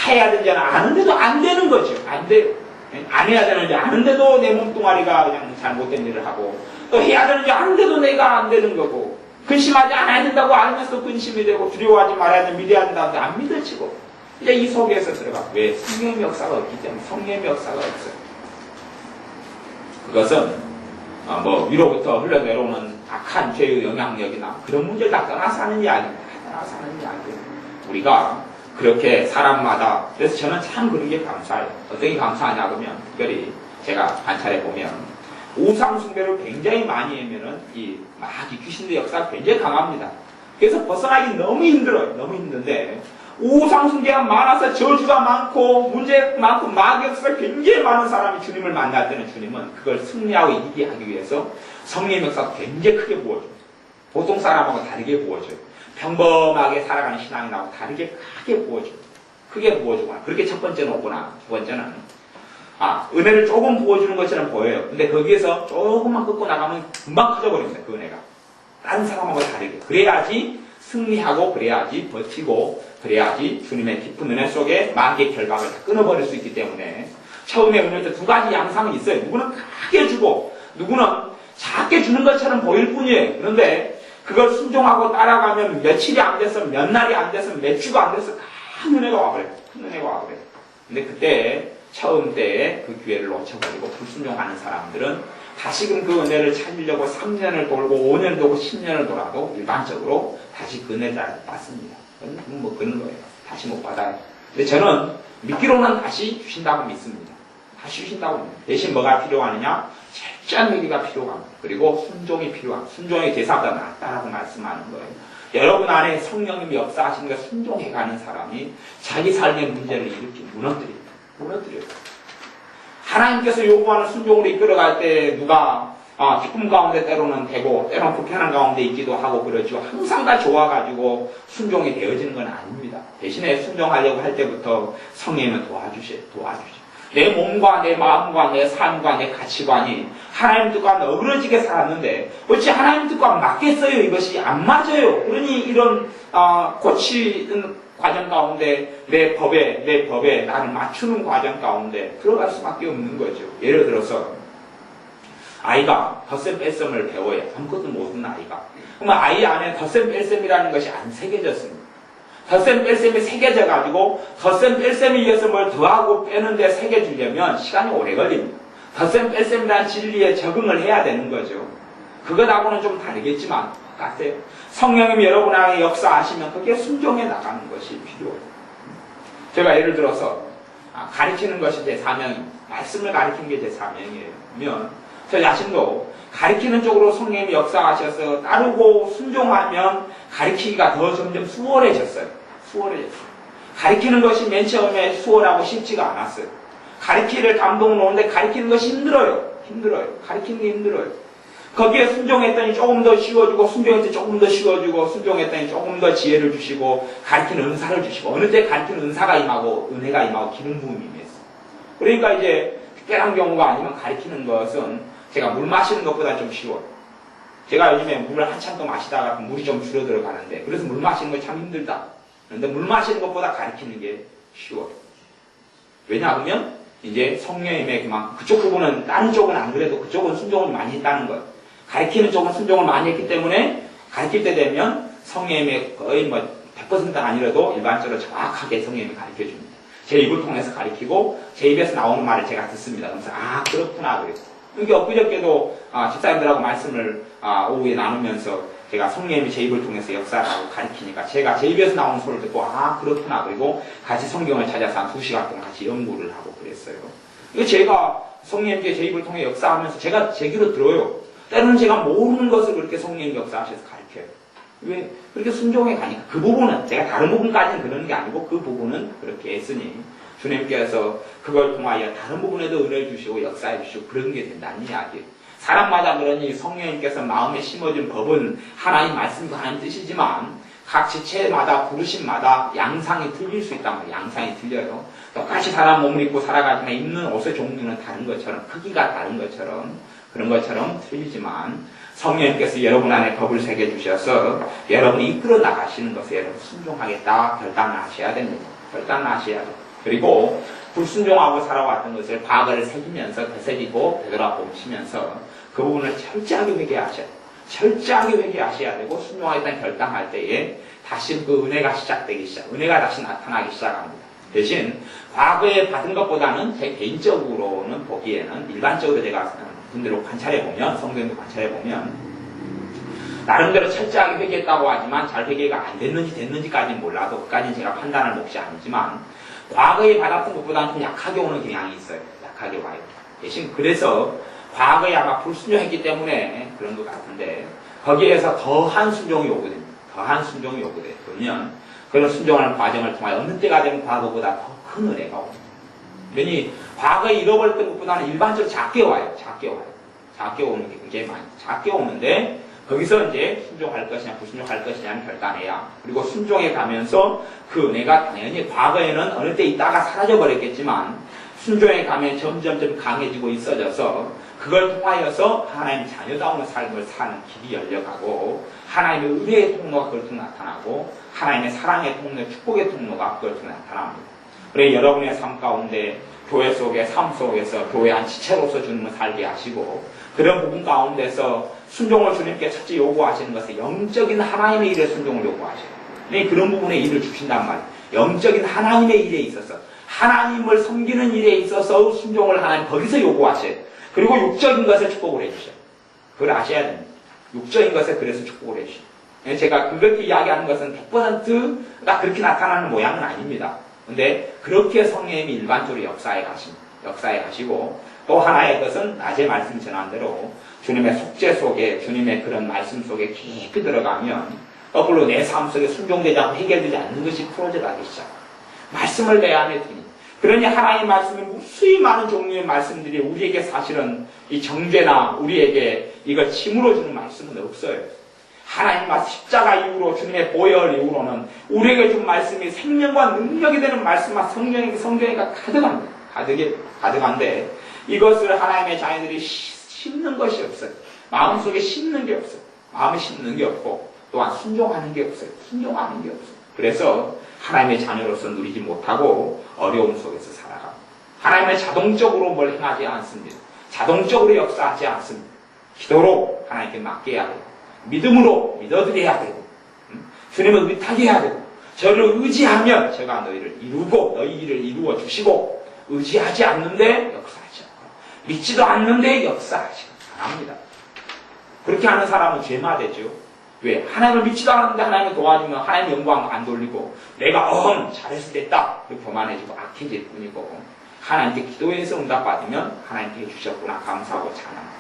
해야 되는지 아는데도 안 되는 거죠. 안 돼요. 안 해야 되는지 아는데도 내 몸뚱아리가 그냥 잘못된 일을 하고 또 해야 되는지 아는데도 내가 안 되는 거고 근심하지 않아야 된다고 알면서 근심이 되고 두려워하지 말아야 된다 믿어야 된다는데 안 믿어지고 이제 이 속에서 들어가. 왜? 성령의 역사가 없기 때문에. 성령의 역사가 없어요. 그것은 위로부터 흘러내려오는 악한 죄의 영향력이나 그런 문제를 다 떠나서 하는 이야기입니다. 떠나서 하는 이야기예요. 우리가 그렇게 사람마다 그래서 저는 참 그런 게 감사해요. 어떻게 감사하냐 그러면 특별히 제가 관찰해 보면 우상 숭배를 굉장히 많이 하면은 이 귀신들의 역사가 굉장히 강합니다. 그래서 벗어나기 너무 힘들어요. 너무 힘든데 우상 숭배가 많아서 저주가 많고 문제 많고 마귀 역사가 굉장히 많은 사람이 주님을 만날 때는 주님은 그걸 승리하고 이기게 하기 위해서 성령의 역사가 굉장히 크게 부어줘요. 보통 사람하고 다르게 부어줘요. 평범하게 살아가는 신앙인하고 다르게 크게 부어줘요. 크게 부어주거나 그렇게 첫 번째는 오거나 두 번째는 은혜를 조금 부어주는 것처럼 보여요. 근데 거기에서 조금만 긋고 나가면 금방 커져버립니다. 그 은혜가. 다른 사람하고 다르게. 그래야지 승리하고 그래야지 버티고 그래야지 주님의 깊은 은혜 속에 만개의 결박을 다 끊어버릴 수 있기 때문에 처음에 은혜도 두 가지 양상이 있어요. 누구는 크게 주고 누구는 작게 주는 것처럼 보일 뿐이에요. 그런데 그걸 순종하고 따라가면 며칠이 안 돼서 몇 날이 안 돼서 몇 주가 안 돼서 큰 은혜가 와버려요. 큰 은혜가 와버려요. 근데 그때 처음 때에 그 기회를 놓쳐버리고 불순종하는 사람들은 다시금 그 은혜를 찾으려고 3년을 돌고 5년을 돌고 10년을 돌아도 일반적으로 다시 그 은혜를 받습니다. 그런 거예요. 다시 못 받아요. 근데 저는 믿기로는 다시 주신다고 믿습니다. 다시 주신다고 믿습니다. 대신 뭐가 필요하느냐? 철저한 회개가 필요합니다. 그리고 순종이 필요합니다. 순종의 대사가 낫다라고 말씀하는 거예요. 여러분 안에 성령님이 역사하시는 걸 순종해가는 사람이 자기 삶의 문제를 일으키고 무너뜨려요. 하나님께서 요구하는 순종으로 이끌어갈 때 누가 기쁨 가운데 때로는 되고 때로는 불편한 가운데 있기도 하고 그러죠. 항상 다 좋아가지고 순종이 되어지는 건 아닙니다. 대신에 순종하려고 할 때부터 성령님은 도와주셔. 내 몸과 내 마음과 내 삶과 내 가치관이 하나님 뜻과 어그러지게 살았는데 어찌 하나님 뜻과 맞겠어요? 이것이 안 맞아요. 그러니 이런 고치는 과정 가운데 내 법에 나를 맞추는 과정 가운데 들어갈 수밖에 없는 거죠. 예를 들어서 아이가 덧셈 뺄셈을 배워야 아무것도 모르는 아이가. 그러면 아이 안에 덧셈 뺄셈이라는 것이 안 새겨졌습니다. 덧셈 뺄셈이 새겨져가지고 덧셈 뺄셈에 의해서 뭘 더하고 빼는데 새겨주려면 시간이 오래 걸립니다. 덧셈 뺄셈이라는 진리에 적응을 해야 되는 거죠. 그것하고는 좀 다르겠지만 같아요. 성령님이 여러분 안에 역사하시면 그게 순종해 나가는 것이 필요해요. 제가 예를 들어서 가르치는 것이 제 사명입니다. 말씀을 가르치는 게 제 사명이에요. 저 자신도 가르치는 쪽으로 성령님이 역사하셔서 따르고 순종하면 가르치기가 더 점점 수월해졌어요. 가르치는 것이 맨 처음에 수월하고 쉽지가 않았어요. 가르치기를 감동을 오는데 가르치는 것이 힘들어요. 가르치는 게 힘들어요. 거기에 순종했더니 조금 더 쉬워지고, 순종했더니 조금 더 쉬워지고, 순종했더니 조금 더 지혜를 주시고, 가르치는 은사를 주시고, 어느 때 가르치는 은사가 임하고, 은혜가 임하고, 기름 부음이 임했어요. 그러니까 이제 특별한 경우가 아니면 가르치는 것은 제가 물 마시는 것보다 좀 쉬워요. 제가 요즘에 물을 한참 더 마시다가 물이 좀 줄어들어 가는데, 그래서 물 마시는 거 참 힘들다. 그런데 물 마시는 것보다 가르치는 게 쉬워요. 왜냐하면 이제 성령님의 그만 그쪽 부분은 다른 쪽은 안 그래도 그쪽은 순종을 많이 했다는 거예요. 가르치는 쪽은 순종을 많이 했기 때문에 가르칠 때 되면 성령님의 거의 100%는 아니라도 일반적으로 정확하게 성령님이 가르쳐 줍니다. 제 입을 통해서 가르치고 제 입에서 나오는 말을 제가 듣습니다. 그래서 그렇구나 그래서 이게 엊그저께도 집사님들하고 말씀을 오후에 나누면서 제가 성령님이 제 입을 통해서 역사하고 가르치니까 제가 제 입에서 나오는 소리를 듣고 그렇구나 그리고 같이 성경을 찾아서 한 2시간 동안 같이 연구를 하고 그랬어요. 이거 제가 성령님께 제 입을 통해 역사하면서 제가 제 귀로 들어요. 때로는 제가 모르는 것을 그렇게 성령님이 역사하셔서 가르쳐요. 왜? 그렇게 순종해 가니까. 그 부분은, 제가 다른 부분까지는 그러는 게 아니고 그 부분은 그렇게 했으니 주님께서 그걸 통하여 다른 부분에도 은혜를 주시고 역사해 주시고 그런 게 된다는 이야기예요. 사람마다 그러니 성령님께서 마음에 심어준 법은 하나님 말씀도 하나님 뜻이지만 각 지체마다 부르심마다 양상이 틀릴 수 있단 말이에요. 양상이 틀려요. 똑같이 사람 몸을 입고 살아가지만 입는 옷의 종류는 다른 것처럼 크기가 다른 것처럼 그런 것처럼 틀리지만 성령님께서 여러분 안에 법을 새겨주셔서 여러분이 이끌어 나가시는 것에 여러분 순종하겠다 결단을 하셔야 됩니다. 결단을 하셔야 돼요. 그리고 불순종하고 살아왔던 것을 과거를 새기면서 되새기고 되돌아보시면서 그 부분을 철저하게 회개하셔야 돼요. 철저하게 회개하셔야 되고 순종하겠다는 결단할 때에 다시 그 은혜가 은혜가 다시 나타나기 시작합니다. 대신 과거에 받은 것보다는 제 개인적으로는 보기에는 일반적으로 제가 분들로 관찰해보면 성경도 관찰해보면 나름대로 철저하게 회개했다고 하지만 잘 회개가 안 됐는지까지는 몰라도 그까지는 제가 판단할 몫이 아니지만 과거에 받았던 것보다는 좀 약하게 오는 경향이 있어요. 약하게 와요. 대신 그래서 과거에 아마 불순종했기 때문에 그런 것 같은데 거기에서 더한 순종이 요구됩니다. 더한 순종이 요구돼요. 그러면 그런 순종하는 과정을 통하여 어느 때가 되면 과거보다 더 큰 은혜가 옵니다. 그러니 과거에 잃어버렸던 것보다는 일반적으로 작게 와요. 작게 오는 게 굉장히 많이 작게 오는데 거기서 이제 순종할 것이냐 불순종할 것이냐는 결단해야 그리고 순종해 가면서 그 은혜가 당연히 과거에는 어느 때 있다가 사라져버렸겠지만 순종해 가면 점점점 강해지고 있어져서 그걸 통하여서 하나님 자녀다운 삶을 사는 길이 열려가고 하나님의 은혜의 통로가 그걸 통해 나타나고 하나님의 사랑의 통로, 축복의 통로가 그걸 통해 나타납니다. 그래 여러분의 삶 가운데 교회 속에 삶 속에서 교회 한 지체로서 주님을 살게 하시고 그런 부분 가운데서 순종을 주님께 첫째 요구하시는 것은 영적인 하나님의 일에 순종을 요구하셔요. 그런 부분에 일을 주신단 말이에요. 영적인 하나님의 일에 있어서 하나님을 섬기는 일에 있어서 순종을 하나님 거기서 요구하셔요. 그리고 육적인 것에 축복을 해주셔요. 그걸 아셔야 됩니다. 육적인 것에 그래서 축복을 해주셔요. 제가 그렇게 이야기하는 것은 100%가 그렇게 나타나는 모양은 아닙니다. 근데 그렇게 성령님이 일반적으로 역사에 가시고 또 하나의 것은 낮에 말씀 전한 대로 주님의 속죄 속에 주님의 그런 말씀 속에 깊이 들어가면 거꾸로 내 삶 속에 순종되지 않고 해결되지 않는 것이 풀어져 가기 시작. 말씀을 내 안에 두니 그러니 하나님의 말씀이 무수히 많은 종류의 말씀들이 우리에게 사실은 이 정죄나 우리에게 이걸 침울어 주는 말씀은 없어요. 하나님 말씀 십자가 이후로 주님의 보혈 이후로는 우리에게 준 말씀이 생명과 능력이 되는 말씀과 성경이가 가득합니다. 가득한데 이것을 하나님의 자녀들이 심는 것이 없어요. 마음속에 심는 게 없어요. 마음에 심는 게 없고 또한 순종하는 게 없어요. 그래서 하나님의 자녀로서 누리지 못하고 어려움 속에서 살아갑니다. 하나님은 자동적으로 뭘 행하지 않습니다. 자동적으로 역사하지 않습니다. 기도로 하나님께 맡겨야 되고, 믿음으로 믿어드려야 되고, 주님을 의탁 해야 되고, 저를 의지하면 제가 너희를 이루고 너희 일을 이루어 주시고, 의지하지 않는데 역사하지 않고, 믿지도 않는데 역사하지 않습니다. 그렇게 하는 사람은 죄마되죠. 왜? 하나님을 믿지도 않는데 하나님을 도와주면 하나님 영광 안 돌리고, 내가 잘했을 때 딱 교만해지고 악해질 뿐이고, 하나님께 기도해서 응답받으면 하나님께 해주셨구나 감사하고 찬양합니다.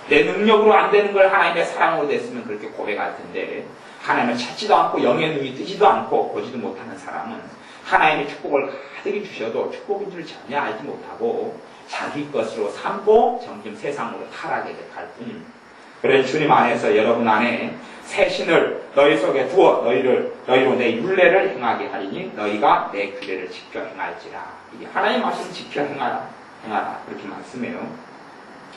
내 능력으로 안 되는 걸 하나님의 사랑으로 됐으면 그렇게 고백할 텐데, 하나님을 찾지도 않고 영의 눈이 뜨지도 않고 보지도 못하는 사람은 하나님의 축복을 가득히 주셔도 축복인 줄 전혀 알지 못하고 자기 것으로 삼고 점점 세상으로 타락하게 갈 뿐입니다. 그래서 주님 안에서 여러분 안에 새 신을 너희 속에 두어 너희로 내 율례를 행하게 하리니 너희가 내 규례를 지켜 행할지라. 이게 하나님 말씀 지켜 행하라 그렇게 말씀해요.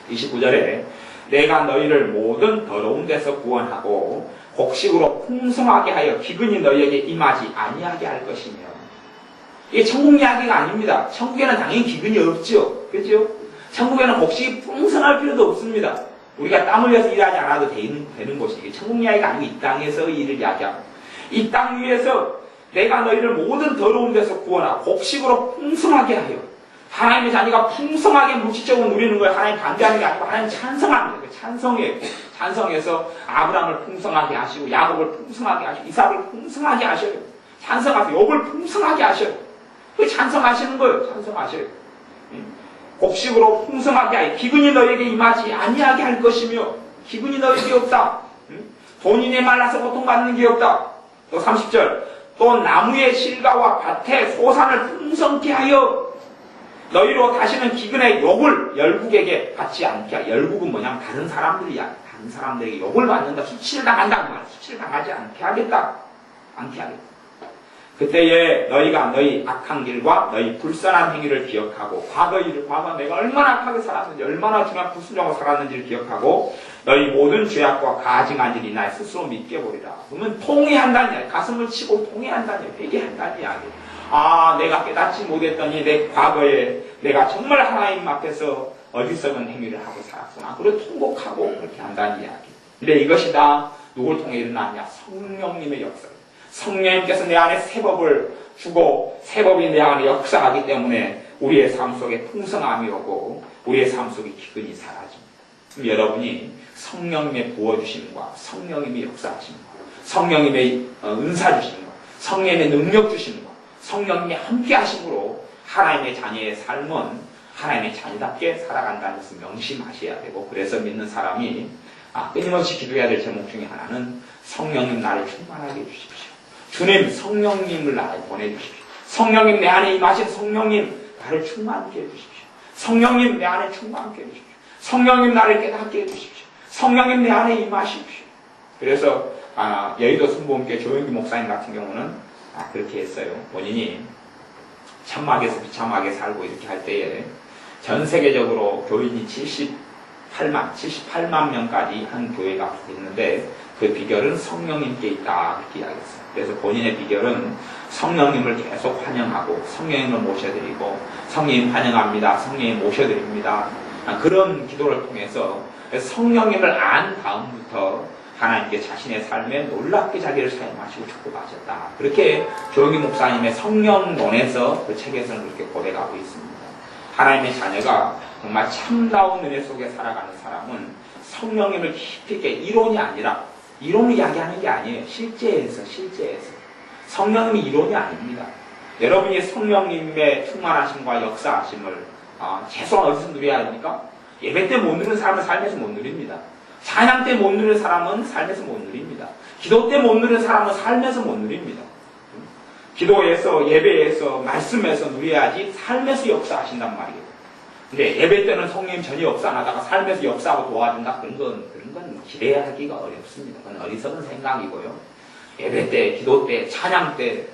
29절에 내가 너희를 모든 더러운 데서 구원하고 곡식으로 풍성하게 하여 기근이 너희에게 임하지 아니하게 할 것이며. 이게 천국 이야기가 아닙니다. 천국에는 당연히 기근이 없죠. 그렇죠? 천국에는 곡식이 풍성할 필요도 없습니다. 우리가 땀 흘려서 일하지 않아도 되는 곳이 이게 천국 이야기가 아니고 이 땅에서 일을 이야기하고, 이 땅 위에서 내가 너희를 모든 더러운 데서 구원하고 곡식으로 풍성하게 하여. 하나님의 자녀가 풍성하게 물질적으로 누리는 걸 하나님 반대하는 게 아니고 하나님 찬성합니다. 그 찬성이에요. 찬성해서 아브라함을 풍성하게 하시고 야곱을 풍성하게 하시고 이삭을 풍성하게 하셔요. 찬성하세요. 욥을 풍성하게 하셔요. 그 찬성하시는 거예요. 찬성하셔요. 곡식으로 풍성하게 하여 기근이 너에게 임하지 아니하게 할 것이며. 기근이 너에게 없다. 본인이 말라서 고통받는 게 없다. 또 30절 또 나무의 실과와 밭에 소산을 풍성케 하여 너희로 다시는 기근의 욕을 열국에게 받지 않게 하여. 열국은 뭐냐면 다른 사람들에게 욕을 받는다. 수치를 당한다. 수치를 당하지 않게 하겠다. 그때에 너희가 너희 악한 길과 너희 불선한 행위를 기억하고 과거 내가 얼마나 악하게 살았는지 얼마나 중요한 불순종으로 살았는지를 기억하고 너희 모든 죄악과 가증한 일이 날 스스로 믿게 보리라. 그러면 통회한다는 이야기. 가슴을 치고 통회한다는 이야기. 회개한다는 이야기. 내가 깨닫지 못했더니 내 과거에 내가 정말 하나님 앞에서 어리석은 행위를 하고 살았구나. 그리고 통곡하고 그렇게 한다는 이야기. 근데 이것이 다 누굴 통해 일어나냐? 성령님의 역사. 성령님께서 내 안에 새 법을 주고 새 법이 내 안에 역사하기 때문에 우리의 삶 속에 풍성함이 오고 우리의 삶 속에 기근이 사라집니다. 여러분이 성령님의 부어주심과 성령님의 역사하심과 성령님의 은사 주심과 성령님의 능력 주심과 성령님이 함께 하심으로 하나님의 자녀의 삶은 하나님의 자녀답게 살아간다는 것을 명심하셔야 되고, 그래서 믿는 사람이 끊임없이 기도해야 될 제목 중에 하나는 성령님 나를 충만하게 해주십시오. 주님 성령님을 나를 보내주십시오. 성령님 내 안에 임하신 성령님 나를 충만하게 해주십시오. 성령님 내 안에 충만하게 해주십시오. 성령님 나를 깨닫게 해주십시오. 성령님 내 안에 임하십시오. 그래서 여의도 순복음교회 조영기 목사님 같은 경우는 그렇게 했어요. 본인이 천막에서 비참하게 살고 이렇게 할 때에 전 세계적으로 교인이 78만 명까지 한 교회가 있는데 그 비결은 성령님께 있다 이렇게 이야기했어요. 그래서 본인의 비결은 성령님을 계속 환영하고 성령님을 모셔드리고 성령님 환영합니다. 성령님 모셔드립니다. 그런 기도를 통해서 성령님을 안 다음부터 하나님께 자신의 삶에 놀랍게 자기를 사용하시고 축복하셨다. 그렇게 조영기 목사님의 성령론에서 그 책에서는 그렇게 고백하고 있습니다. 하나님의 자녀가 정말 참다운 은혜 속에 살아가는 사람은 성령님을 깊이 있게 이론이 아니라, 이론을 이야기하는 게 아니에요. 실제에서. 성령님이 이론이 아닙니다. 여러분이 성령님의 충만하심과 역사하심을 최소한 어디서 누려야 합니까? 예배 때 못 누리는 사람은 삶에서 못 누립니다. 찬양 때 못 누리는 사람은 삶에서 못 누립니다. 기도 때 못 누리는 사람은 삶에서 못 누립니다. 기도에서, 예배에서, 말씀에서 누려야지 삶에서 역사하신단 말이에요. 근데 예배 때는 성령님 전혀 역사 안 하다가 삶에서 역사하고 도와준다? 그런 건 기대하기가 어렵습니다. 그건 어리석은 생각이고요. 예배 때, 기도 때, 찬양 때,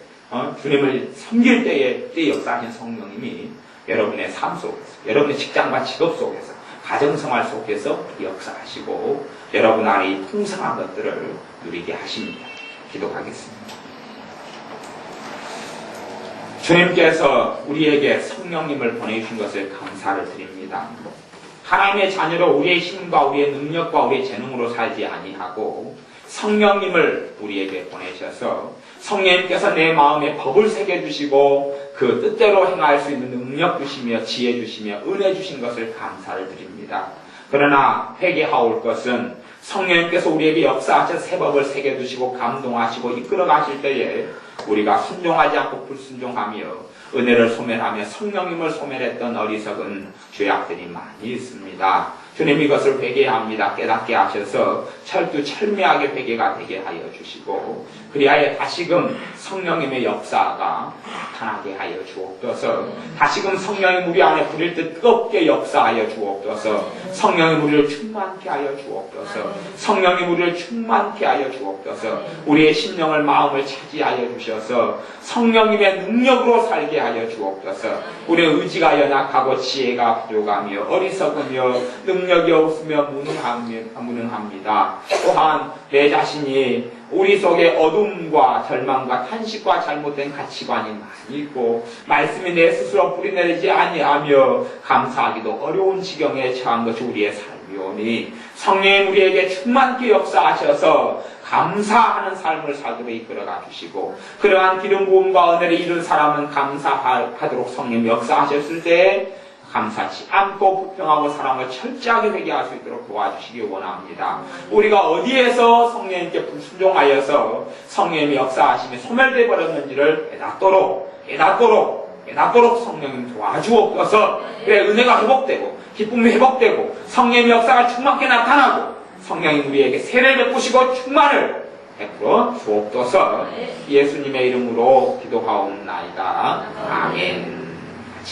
주님을 섬길 때에 역사하신 성령님이 여러분의 삶 속에서, 여러분의 직장과 직업 속에서, 가정생활 속에서 역사하시고 여러분 안에 이 풍성한 것들을 누리게 하십니다. 기도하겠습니다. 주님께서 우리에게 성령님을 보내주신 것을 감사를 드립니다. 하나님의 자녀로 우리의 힘과 우리의 능력과 우리의 재능으로 살지 아니하고 성령님을 우리에게 보내셔서 성령님께서 내 마음에 법을 새겨주시고 그 뜻대로 행할 수 있는 능력 주시며 지혜 주시며 은혜 주신 것을 감사를 드립니다. 그러나 회개하올 것은 성령님께서 우리에게 역사하셔서 새 법을 새겨주시고 감동하시고 이끌어 가실 때에 우리가 순종하지 않고 불순종하며 은혜를 소멸하며 성령님을 소멸했던 어리석은 죄악들이 많이 있습니다. 주님 이것을 회개합니다. 깨닫게 하셔서 철두철미하게 회개가 되게 하여 주시고 그리하여 다시금 성령님의 역사가 나타나게 하여 주옵소서. 다시금 성령이 우리 안에 부릴 듯 뜨겁게 역사하여 주옵소서. 성령이 우리를 충만케 하여 주옵소서. 성령이 우리를 충만케 하여 주옵소서. 우리의 심령을 마음을 차지하여 주셔서 성령님의 능력으로 살게 하여 주옵소서. 우리의 의지가 연약하고 지혜가 부족하며 어리석으며 능력이 없으며 무능합니다. 또한 내 자신이 우리 속에 어둠과 절망과 탄식과 잘못된 가치관이 많이 있고 말씀이 내 스스로 뿌리내리지 아니하며 감사하기도 어려운 지경에 처한 것이 우리의 삶이오니 성령님 우리에게 충만케 역사하셔서 감사하는 삶을 살도록 이끌어가 주시고 그러한 기름 부음과 은혜를 이룬 사람은 감사하도록 성령님 역사하셨을 때 감사치 않고 불평하고 사랑을 철저하게 회개할 수 있도록 도와주시기 원합니다. 우리가 어디에서 성령님께 불순종하여서 성령님이 역사하심이 소멸되어 버렸는지를 깨닫도록 성령님 도와주옵소서. 그래 은혜가 회복되고 기쁨이 회복되고 성령님의 역사가 충만하게 나타나고 성령님 우리에게 세례를 베푸시고 충만을 베풀어 주옵소서. 예수님의 이름으로 기도하옵나이다. 아멘.